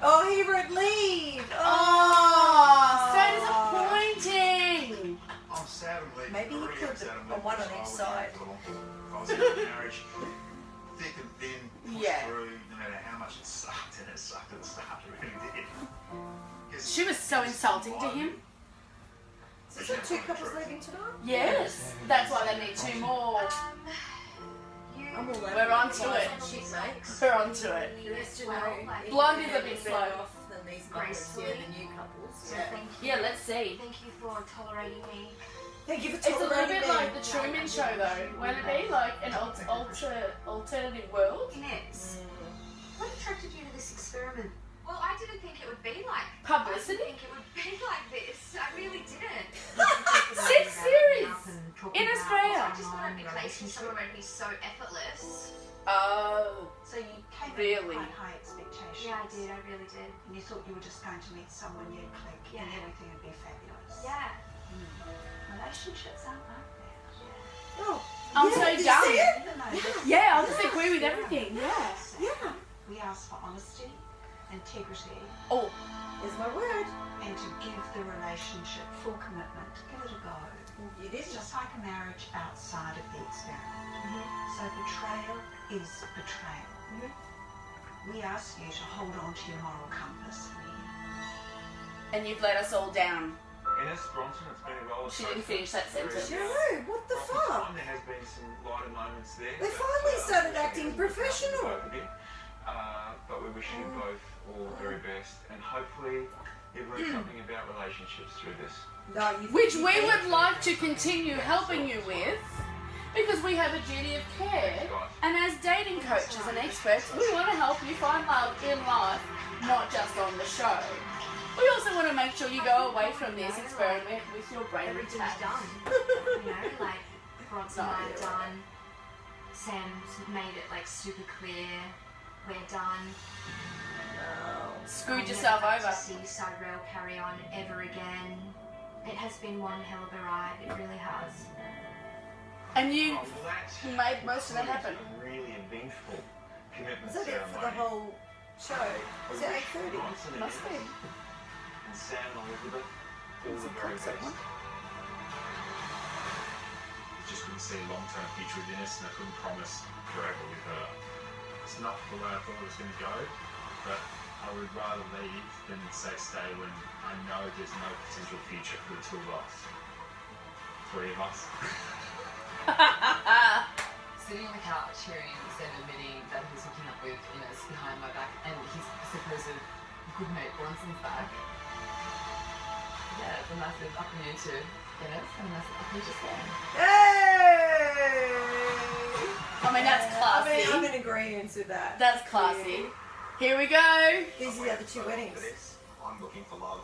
Oh, he wrote leave. Oh, so disappointing. I'm sad and leaving. Maybe he could have one on each side. I was in a marriage, thick and thin, pushed through, no matter how much it sucked, and it sucked at the start, it really did. She was so insulting to him. Is it 2 couples leaving tonight? Yes. That's why they need 2 more. I'm all over We're on to it. We're on to it. Blonde is a bit slow. Than these couples, yeah, the new couples. Yeah, let's see. Thank you for tolerating me. Thank you for It's a little tolerating bit me. like the Truman Show, though. Won't it be like an alternative world? Inez, what attracted you to this experiment? Well, I didn't think it would be like Publicity? I didn't think it would be like this. I really didn't. 6 series in Australia. I just wanted to be placed in somewhere where it'd be so effortless. Oh, So you came Really? in with quite high expectations. Yeah, I did. I really did. And you thought you were just going to meet someone you'd click and Yeah. everything would be fabulous. Yeah. Relationships aren't like that. Oh, I'm yeah, so did you done. see it? Even though Yeah, I just agree with everything. Yeah. Yeah. we ask for honesty, integrity, Oh, Here's my word. and to give the relationship full commitment. Give it a go. You did. It's just like a marriage outside of the experiment. So betrayal is betrayal. We ask you to hold on to your moral compass here. and you've let us all down. Ines Bronson, it's been a roller She didn't finish that sentence. No, what the fuck? There has been some lighter moments there. They but, finally started we're acting gonna look professional. both a bit. But we wish you both all the very best, and hopefully you've learned something about relationships through this. No, you Which we would like to continue helping you with, because we have a duty of care. And as dating coaches and experts, we want to help you find love in life, not just on the show. We also want to make sure you go away from this experiment with your brain Everything's intact. done. You know, like Bronson and I are done. Sam's made it like super clear. We're done. Screwed I'll yourself never have over. to see Cyrell carry on ever again. It has been one hell of a ride. It really has. And you Oh, well, that made most of that happen. was a really eventful commitment Was that it ceremony. for the whole show? Was it 8:30? Bronson and Must be. Ines and Sam and Elizabeth, all It's the a very concert best. one. Just couldn't see a long-term future with Ines, and I couldn't promise forever with her. It's not the way I thought it was going to go, but I would rather leave than say stay when I know there's no potential future for the 2 of us. 3 of us. Sitting on the couch hearing Sam admitting that he was hooking up with Ines behind my back and his supposed good mate Bronson's back. Yeah, it's a massive up in you to Ines and a massive up in you to Sam. Hey! I mean, that's classy. I'm in agreement with that. That's classy. Here we go. These are the other 2 weddings. I'm looking for love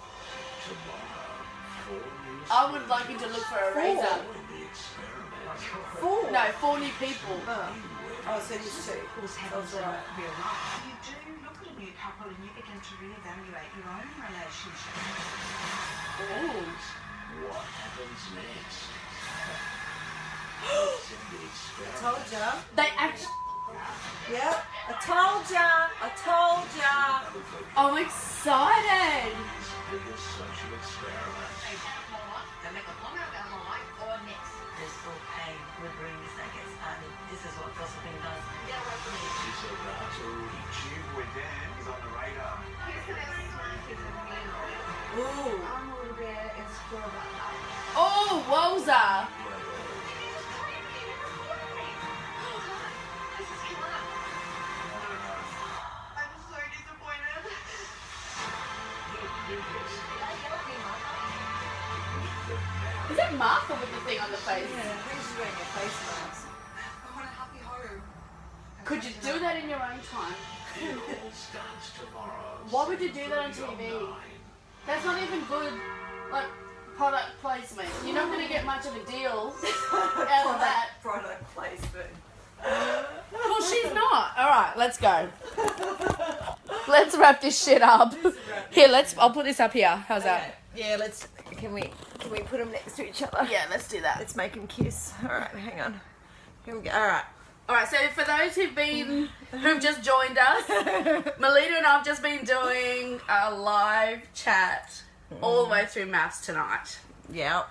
tomorrow. I would like you to look for a razor. 4. No, 4 new people. Oh, so there's 2. That was right. Real life. You do look at a new couple and you begin to reevaluate your own relationship. Ooh. What happens next? I told ya. They actually. Yep. I told ya. I told ya. I'm excited. Biggest social experiment. This full pain would bring this that gets started. This is what gossiping does. She's about to reach you. Boy Dan is on the radar. Ooh. I'm a little bit insecure about that. Oh, wowza. I'm so disappointed. Is that Martha with the thing on the face? Yeah, I think she's wearing a face mask. I want a happy home. Could you do that in your own time? It all starts tomorrow. Why would you do that on TV? That's not even good, like, product placement. You're not going to get much of a deal out of that. Product placement. Well, she's not. All right, let's go. Let's wrap this shit up. Here, I'll put this up here. How's that? Yeah, can we put them next to each other? Yeah, let's do that. Let's make them kiss. All right, hang on. Here we go. All right. All right, so for those who've just joined us, Melina and I have just been doing a live chat all the way through MAFS tonight. Yeah.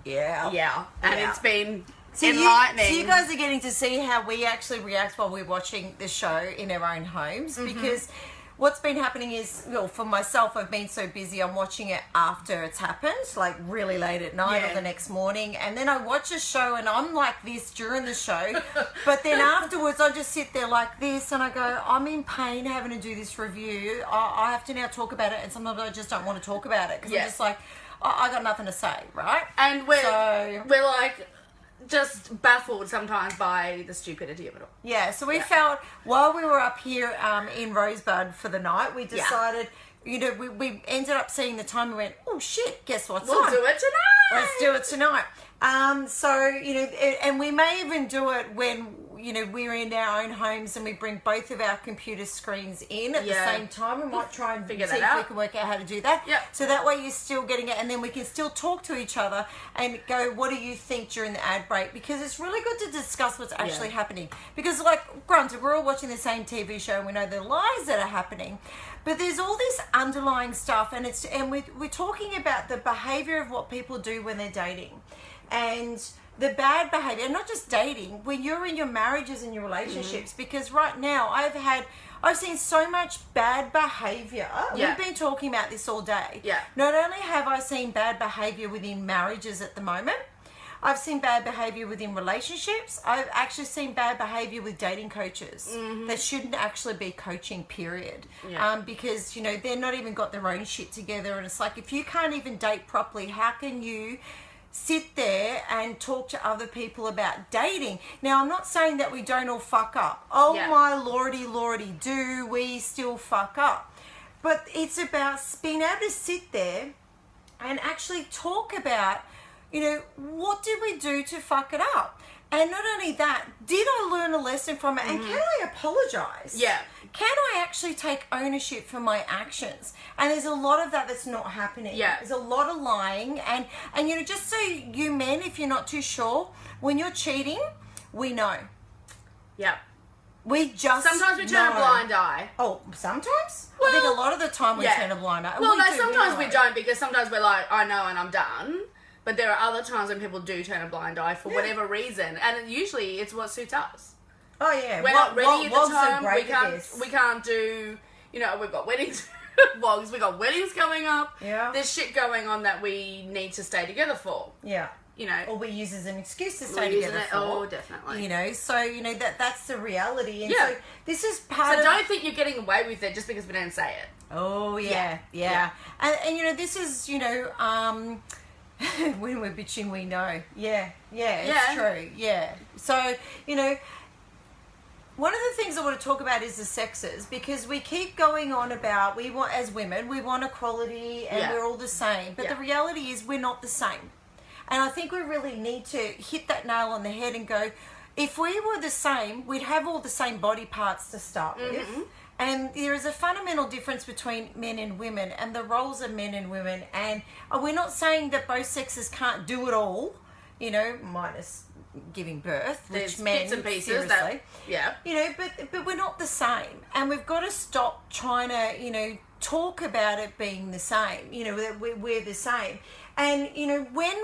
Yeah. Yeah, and Yeah. it's been So enlightening. you guys are getting to see how we actually react while we're watching the show in our own homes, because what's been happening is, well, for myself, I've been so busy, I'm watching it after it's happened, like really late at night or the next morning. And then I watch a show and I'm like this during the show. But then afterwards, I just sit there like this and I go, I'm in pain having to do this review. I have to now talk about it. And sometimes I just don't want to talk about it because I'm just like, I got nothing to say, right? And we're like just baffled sometimes by the stupidity of it all. Yeah, so we felt while we were up here in Rosebud for the night, we decided, you know, we ended up seeing the time and went, oh shit, guess what's We'll on? do it tonight. Let's do it tonight. So, you know, and we may even do it when, you know, we're in our own homes and we bring both of our computer screens in at the same time. We might try and figure see that if we out. can work out how to do that. Yep. So that way you're still getting it, and then we can still talk to each other and go, what do you think during the ad break? Because it's really good to discuss what's actually happening. Because, like, granted, we're all watching the same TV show and we know the lies that are happening. But there's all this underlying stuff, and we're talking about the behavior of what people do when they're dating. And the bad behavior, and not just dating, when you're in your marriages and your relationships, because right now I've seen so much bad behavior. Yeah. We've been talking about this all day. Yeah. Not only have I seen bad behavior within marriages at the moment, I've seen bad behavior within relationships. I've actually seen bad behavior with dating coaches that shouldn't actually be coaching, period. Yeah. Because, you know, they're not even got their own shit together. And it's like, if you can't even date properly, how can you sit there and talk to other people about dating? Now, I'm not saying that we don't all fuck up. Oh my lordy, do we still fuck up? But it's about being able to sit there and actually talk about, you know, what did we do to fuck it up? And not only that, did I learn a lesson from it? And can I apologize? Yeah. Can I actually take ownership for my actions? And there's a lot of that that's not happening. Yeah. There's a lot of lying. And you know, just so you men, if you're not too sure, when you're cheating, we know. Yeah. We just sometimes we turn a blind eye. Oh, sometimes? I think a lot of the time we turn a blind eye. Well, We no, do, sometimes we know. don't, because sometimes we're like, I know and I'm done. But there are other times when people do turn a blind eye for whatever reason, and usually it's what suits us. Oh yeah, We're not ready at the Wogs are time. great at this. We can't do. You know, we've got weddings. Wogs, we got weddings coming up. Yeah. There's shit going on that we need to stay together for. Yeah. You know, or we use as an excuse to We're stay using together it- for. oh, definitely. You know, so you know that's the reality, and Yeah. so this is part So of. don't think you're getting away with it just because we don't say it. Oh yeah. And you know, this is, you know, when we're bitching, we know. Yeah, it's true. Yeah. So you know, one of the things I want to talk about is the sexes, because we keep going on about we want, as women, we want equality and we're all the same, but the reality is we're not the same. And I think we really need to hit that nail on the head and go, if we were the same, we'd have all the same body parts to start with. And there is a fundamental difference between men and women, and the roles of men and women. And we're not saying that both sexes can't do it all, you know, minus giving birth, There's which men, bits and pieces seriously. that, You know, but we're not the same. And we've got to stop trying to, you know, talk about it being the same, you know, that we're the same. And, you know, when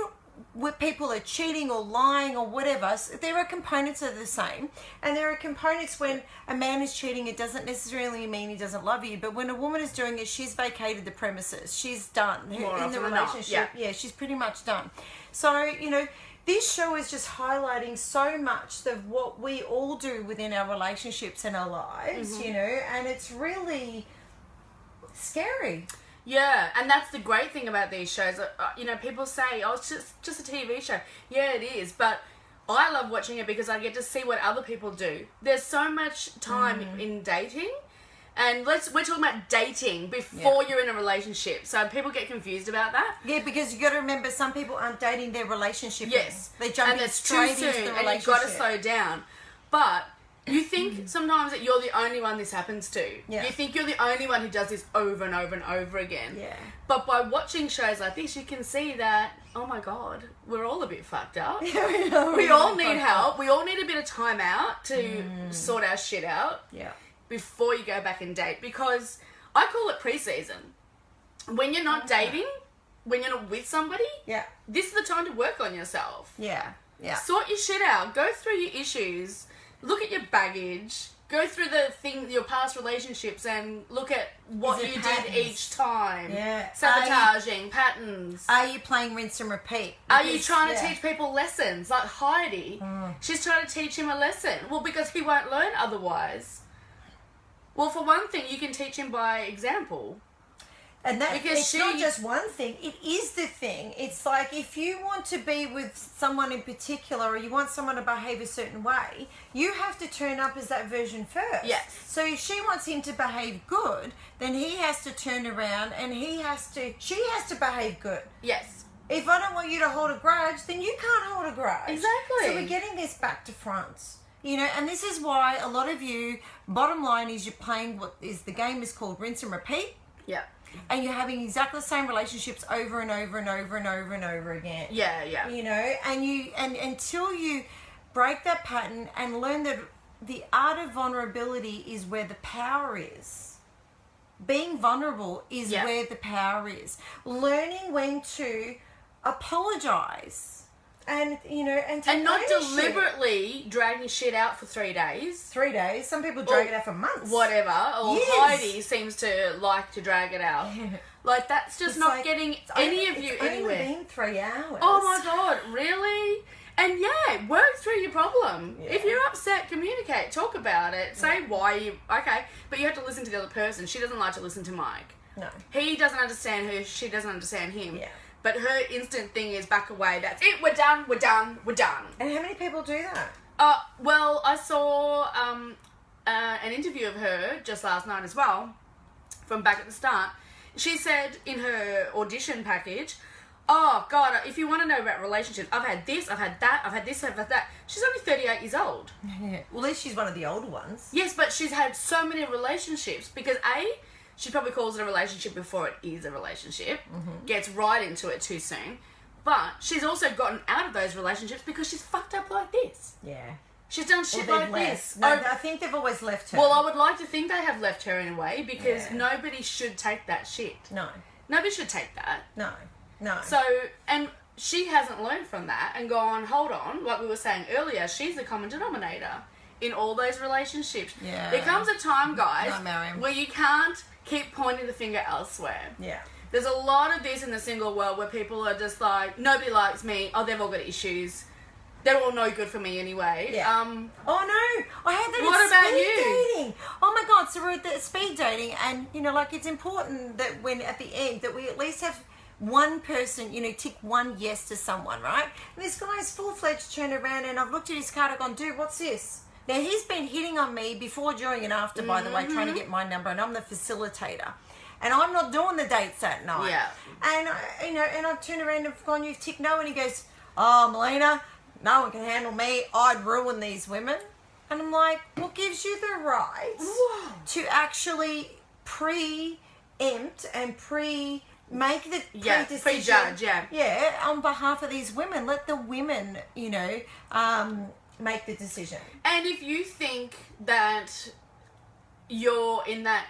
people are cheating or lying or whatever, there are components that are the same. And there are components when a man is cheating, it doesn't necessarily mean he doesn't love you. But when a woman is doing it, she's vacated the premises. She's done More in often the than not, relationship. Yeah, she's pretty much done. So, you know, this show is just highlighting so much of what we all do within our relationships and our lives, you know, and it's really scary. Yeah, and that's the great thing about these shows. You know, people say, oh, it's just a TV show. Yeah, it is, but I love watching it because I get to see what other people do. There's so much time in dating, and we're talking about dating before you're in a relationship. So people get confused about that. Yeah, because you got to remember, some people aren't dating their relationship. Yes, They jump and in it's straight too soon, into the and relationship. you've got to slow down. But you think sometimes that you're the only one this happens to. Yeah. You think you're the only one who does this over and over and over again. Yeah. But by watching shows like this, you can see that, oh my God, we're all a bit fucked up. We all need help. We all need a bit of time out to sort our shit out. Yeah. Before you go back and date. Because I call it pre-season. When you're not dating, when you're not with somebody, this is the time to work on yourself. Yeah. Sort your shit out. Go through your issues. Look at your baggage. go through your past relationships and look at what Is it you patterns? did each time. Yeah. Sabotaging, patterns. Are you playing rinse and repeat? Are you Because- trying to yeah. teach people lessons? Like Heidi. She's trying to teach him a lesson. Well, because he won't learn otherwise. Well, for one thing, you can teach him by example. And that Because it's not just one thing, it is the thing. It's like if you want to be with someone in particular or you want someone to behave a certain way, you have to turn up as that version first. Yes. So if she wants him to behave good, then he has to turn around and she has to behave good. Yes. If I don't want you to hold a grudge, then you can't hold a grudge. Exactly. So we're getting this back to front. You know, and this is why a lot of you, bottom line is you're playing the game is called rinse and repeat. Yeah. And you're having exactly the same relationships over and over and over and over and over again. Yeah, yeah. You know, and until you break that pattern and learn that the art of vulnerability is where the power is. Being vulnerable is where the power is. Learning when to apologize. And, you know, and not ownership. deliberately dragging shit out for 3 days. 3 days. Some people drag it out for months. Whatever. Or Years. Heidi seems to like to drag it out. Like, that's just It's not like, getting any of you it's anywhere. only been 3 hours. Oh my God, really? And yeah, work through your problem. Yeah. If you're upset, communicate, talk about it, say why you, okay, but you have to listen to the other person. She doesn't like to listen to Mike. No. He doesn't understand her, she doesn't understand him. Yeah. But her instant thing is back away, that's it, we're done, we're done, we're done. And how many people do that? Well, I saw an interview of her just last night as well, from back at the start. She said in her audition package, oh God, if you want to know about relationships, I've had this, I've had that, I've had this, I've had that. She's only 38 years old. Yeah. Well, at least she's one of the older ones. Yes, but she's had so many relationships because she probably calls it a relationship before it is a relationship, gets right into it too soon. But she's also gotten out of those relationships because she's fucked up like this. Yeah. She's done shit Or like they've this. left. No, I think they've always left her. Well, I would like to think they have left her in a way because Yeah. nobody should take that shit. No. Nobody should take that. No. No. So, and she hasn't learned from that and gone, hold on, like we were saying earlier, she's the common denominator in all those relationships. Yeah. There comes a time, guys, Not marrying. where you can't keep pointing the finger elsewhere. Yeah. There's a lot of this in the single world where people are just like, nobody likes me, oh, they've all got issues. They're all no good for me anyway. Yeah. Oh no, I had that What in about speed you? dating. Oh my God, so we're at the speed dating and, you know, like it's important that when at the end that we at least have one person, you know, tick one yes to someone, right? And this guy's full-fledged turned around and I've looked at his card and gone, dude, what's this? Now, he's been hitting on me before, during and after, by the way, trying to get my number, and I'm the facilitator. And I'm not doing the dates that night. Yeah. And, you know, and I've turned around and gone, you've ticked no, and he goes, oh, Melina, no one can handle me. I'd ruin these women. And I'm like, what gives you the right to actually preempt and make the pre-decision? Prejudge, yeah. Yeah, on behalf of these women. Let the women, you know, make the decision. And if you think that you're in that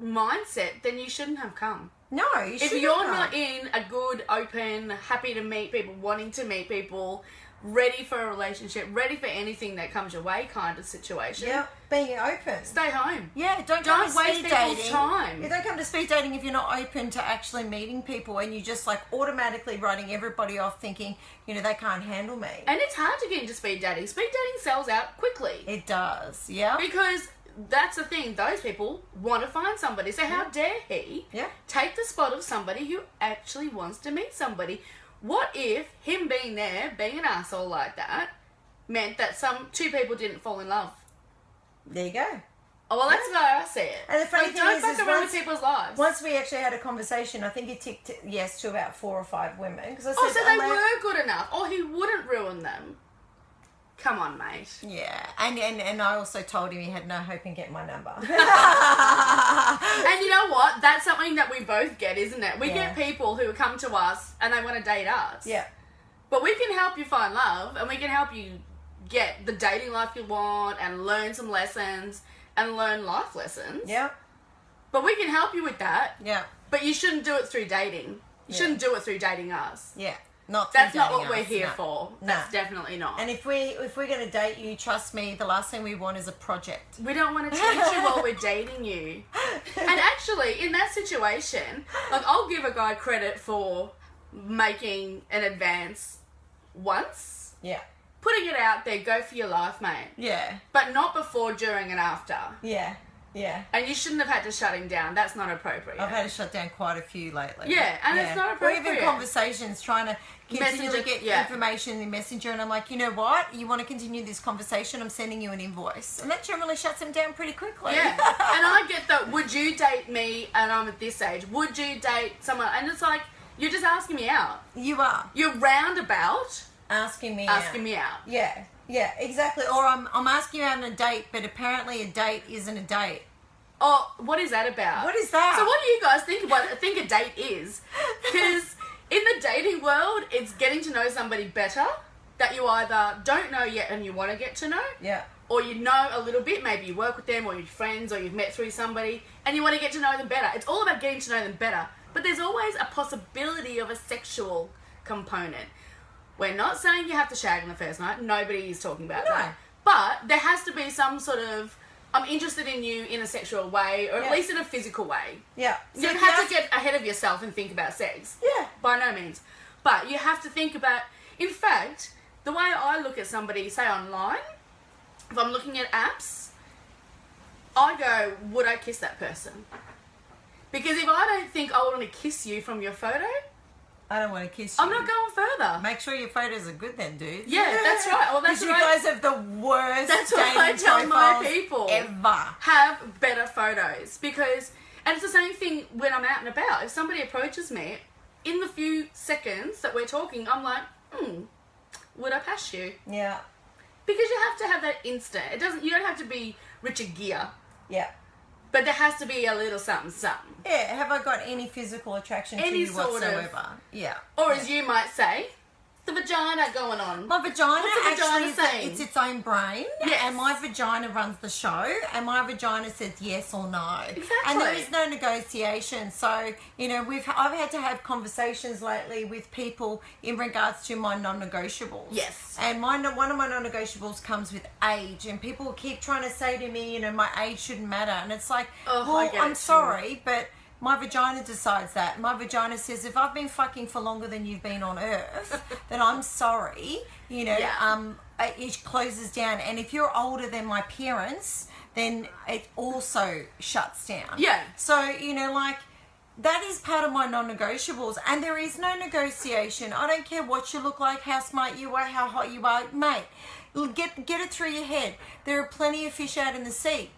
mindset, then you shouldn't have come. No, you If shouldn't you're have not come. in a good, open, happy to meet people, wanting to meet people, ready for a relationship, ready for anything that comes your way kind of situation. Yeah, being open. Stay home. Yeah, don't come Don't to waste speed people's dating. time. Yeah, don't come to speed dating if you're not open to actually meeting people and you just like automatically writing everybody off thinking, you know, they can't handle me. And it's hard to get into speed dating. Speed dating sells out quickly. It does, yeah. Because that's the thing, those people want to find somebody. So how dare he take the spot of somebody who actually wants to meet somebody? What if him being there, being an asshole like that, meant that two people didn't fall in love? There you go. Oh, well, that's the way I see it. And the funny Like, thing don't is fuck around with people's lives. Once we actually had a conversation, I think he ticked yes to about 4 or 5 women. Cause I Oh, said, so they were good enough. Or he wouldn't ruin them. Come on, mate. Yeah, and I also told him he had no hope in getting my number. And you know what? That's something that we both get, isn't it? We get people who come to us and they want to date us. Yeah. But we can help you find love and we can help you get the dating life you want and learn some lessons and learn life lessons. Yeah. But we can help you with that. Yeah. But you shouldn't do it through dating. You shouldn't do it through dating us. Yeah. Not That's not dating what we're us, here no. for. No. That's definitely not. And if we're going to date you, trust me, the last thing we want is a project. We don't want to teach you while we're dating you. And actually, in that situation, like, I'll give a guy credit for making an advance once. Yeah. Putting it out there, go for your life, mate. Yeah. But not before, during, and after. Yeah. Yeah. And you shouldn't have had to shut him down. That's not appropriate. I've had to shut down quite a few lately. Yeah, and it's not appropriate. Or even conversations, trying to continually Messenger, get yeah. information in Messenger, and I'm like, you know what? You want to continue this conversation? I'm sending you an invoice. And that generally shuts them down pretty quickly. Yeah. And I get that, would you date me and I'm at this age? Would you date someone? And it's like, you're just asking me out. You are. You're roundabout. Asking me out. Yeah. Yeah, exactly. Or I'm asking you out on a date, but apparently a date isn't a date. Oh, what is that about? What is that? So what do you guys think a date is? Because in the dating world, it's getting to know somebody better that you either don't know yet and you want to get to know. Yeah. Or you know a little bit, maybe you work with them or you're friends or you've met through somebody and you want to get to know them better. It's all about getting to know them better. But there's always a possibility of a sexual component. We're not saying you have to shag on the first night. Nobody is talking about that. But there has to be some sort of, I'm interested in you in a sexual way, or at least in a physical way. Yeah. You don't have to get ahead of yourself and think about sex. Yeah. By no means. But you have to think about, in fact, the way I look at somebody, say online, if I'm looking at apps, I go, would I kiss that person? Because if I don't think I want to kiss you from your photo, I don't want to kiss you. I'm not going further. Make sure your photos are good then, dude. Yeah, that's right. Well, that's you right. guys have the worst That's what I dating tell my profiles people. ever. Have better photos. Because, and it's the same thing when I'm out and about. If somebody approaches me, in the few seconds that we're talking, I'm like, would I pass you? Yeah. Because you have to have that instant. You don't have to be Richard Gere. Yeah. But there has to be a little something, something. Yeah, have I got any physical attraction to you whatsoever? Yeah. Or as you might say, the vagina going on. My vagina What's the actually vagina saying? it's its own brain. Yes. And my vagina runs the show, and my vagina says yes or no. Exactly. And there is no negotiation. So, you know, I've had to have conversations lately with people in regards to my non-negotiables. Yes. And one of my non-negotiables comes with age, and people keep trying to say to me, you know, my age shouldn't matter. And it's like, well, I'm sorry, but my vagina decides that. My vagina says, if I've been fucking for longer than you've been on Earth, then I'm sorry. You know, it closes down. And if you're older than my parents, then it also shuts down. Yeah. So, you know, like, that is part of my non-negotiables. And there is no negotiation. I don't care what you look like, how smart you are, how hot you are. Mate, get it through your head. There are plenty of fish out in the sea.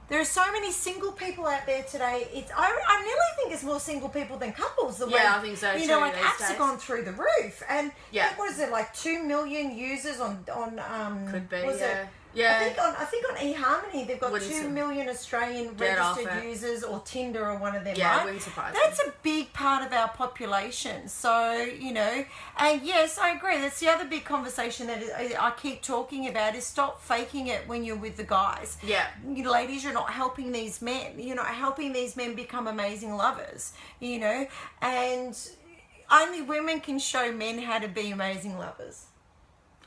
There are so many single people out there today. I nearly think it's more single people than couples. The way, I think so you know, too, like these apps days. have gone through the roof. And what is it, like 2 million users on Could be, was yeah. it? Yeah. I think on eHarmony they've got Wouldn't 2 su- million Australian Get off registered it. users, or Tinder or one of them. Yeah, it right? wouldn't surprise me. That's a big part of our population. So, you know, and yes, I agree. That's the other big conversation that I keep talking about is stop faking it when you're with the guys. Yeah. You ladies, you're not helping these men. You're not helping these men become amazing lovers, you know, and only women can show men how to be amazing lovers.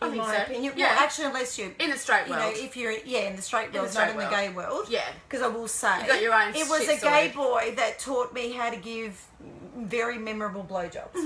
I In think my so. opinion. Yeah. Well, actually, unless you're in the straight you world. know, if you're in the straight In the world, straight not in the world. gay world. Yeah. Because I will say, You got your own it was shit a gay sorted. boy that taught me how to give very memorable blowjobs.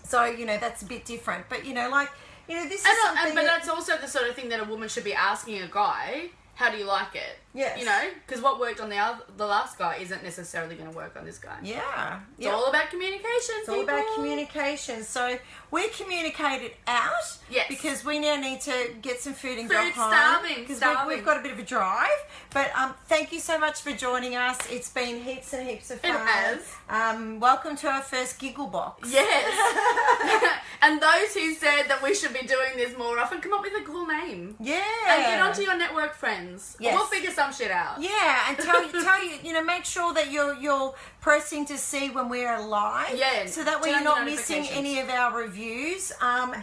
So you know that's a bit different, but you know, like you know, this is something. But that's also the sort of thing that a woman should be asking a guy. How do you like it? Yes. You know, because what worked on the last guy isn't necessarily going to work on this guy. Yeah. It's all about communication. It's all about communication. So we communicated out. Yes. Because we now need to get some food and go Food, home. starving, Because starving. we've got a bit of a drive. But thank you so much for joining us. It's been heaps and heaps of fun. It has. Welcome to our first giggle box. Yes. And those who said that we should be doing this more often, come up with a cool name. Yeah. And get onto your network friends. Yes. We'll figure some shit out. Yeah, and tell you, you know, make sure that you're pressing to see when we're live. Yeah, So that way turn you're not your missing notifications. any of our reviews.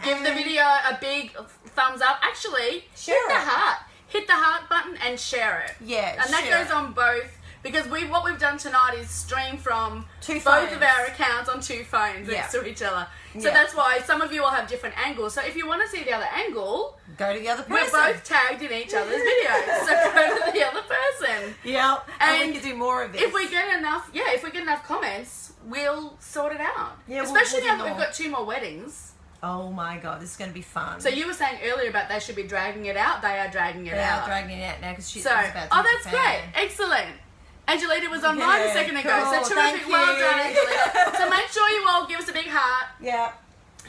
Give the video a big thumbs up. Actually, Share hit the it. heart. Hit the heart button and share it. Yeah, And that share goes it. on both because what we've done tonight is stream from Two both phones. of our accounts on 2 phones next to each other. So that's why some of you will have different angles. So if you want to see the other angle, go to the other person. We're both tagged in each other's videos, so go to the other person. Yeah, and we can do more of this. If we get enough comments, we'll sort it out. Yeah, especially we'll now that we've got 2 more weddings. Oh my God, this is going to be fun. So you were saying earlier about they should be dragging it out. They are dragging it out. They are dragging it out now because she's So, about to oh, hit that's the great. fan. Excellent. Angelita was online a second ago, cool. so Thank terrific. Well you. done, Angelita. So make sure you all give us a big heart. Yeah.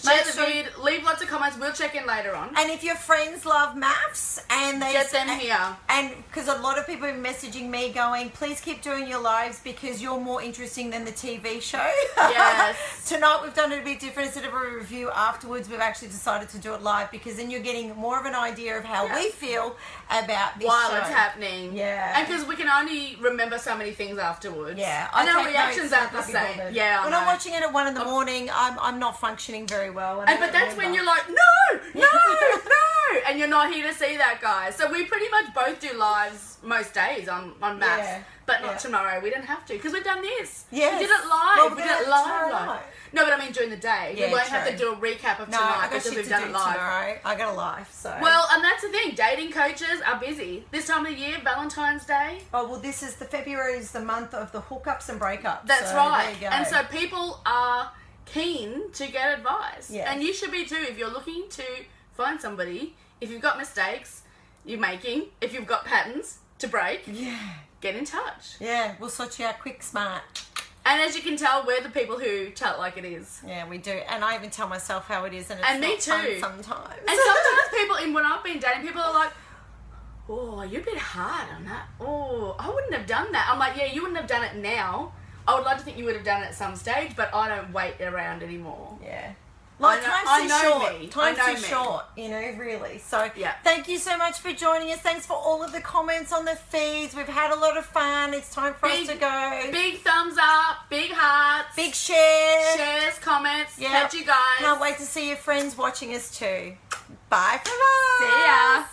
Share the vid, leave lots of comments. We'll check in later on. And if your friends love MAFS and they Get them here. And because a lot of people are messaging me going, please keep doing your lives because you're more interesting than the TV show. Yes. Tonight we've done it a bit different. Instead of a review afterwards, we've actually decided to do it live because then you're getting more of an idea of how we feel about this While show. it's happening. Yeah. And because we can only remember so many things afterwards. Yeah. And I our take reactions notes, aren't the I can't be same. bothered. Yeah, I when know. I'm watching it at 1 a.m, I'm not functioning very well. And but that's when you're like, no, and you're not here to see that, guys. So we pretty much both do lives most days on MAFS, Yeah, but not tomorrow. We didn't have to because we've done this. Yes. We did it live. Well, we we're did gonna it have it tomorrow live. night. No, but I mean during the day. Yeah, we won't have true. to do a recap of No, tonight I got because shit we've to done do it live. tomorrow. I got a life, so. Well, and that's the thing. Dating coaches are busy this time of the year. Valentine's Day. Oh well, this is February is the month of the hookups and breakups. That's so right. There you go. And so people are keen to get advice. Yes. And you should be too if you're looking to find somebody. If you've got mistakes you're making, if you've got patterns to break, get in touch. Yeah, we'll sort you out quick, smart. And as you can tell, we're the people who tell it like it is. Yeah, we do. And I even tell myself how it is, and it's And me not fun too. sometimes. And sometimes people, when I've been dating, people are like, oh, you're a bit hard on that. Oh, I wouldn't have done that. I'm like, yeah, you wouldn't have done it now. I would like to think you would have done it at some stage, but I don't wait around anymore. Yeah. Like, I time's know too short. me. Time's I know too me. short, really. So, thank you so much for joining us. Thanks for all of the comments on the feeds. We've had a lot of fun. It's time for us to go. Big thumbs up, big hearts, big shares. Shares, comments. Yep. Catch you guys. Can't wait to see your friends watching us too. Bye from us. See ya.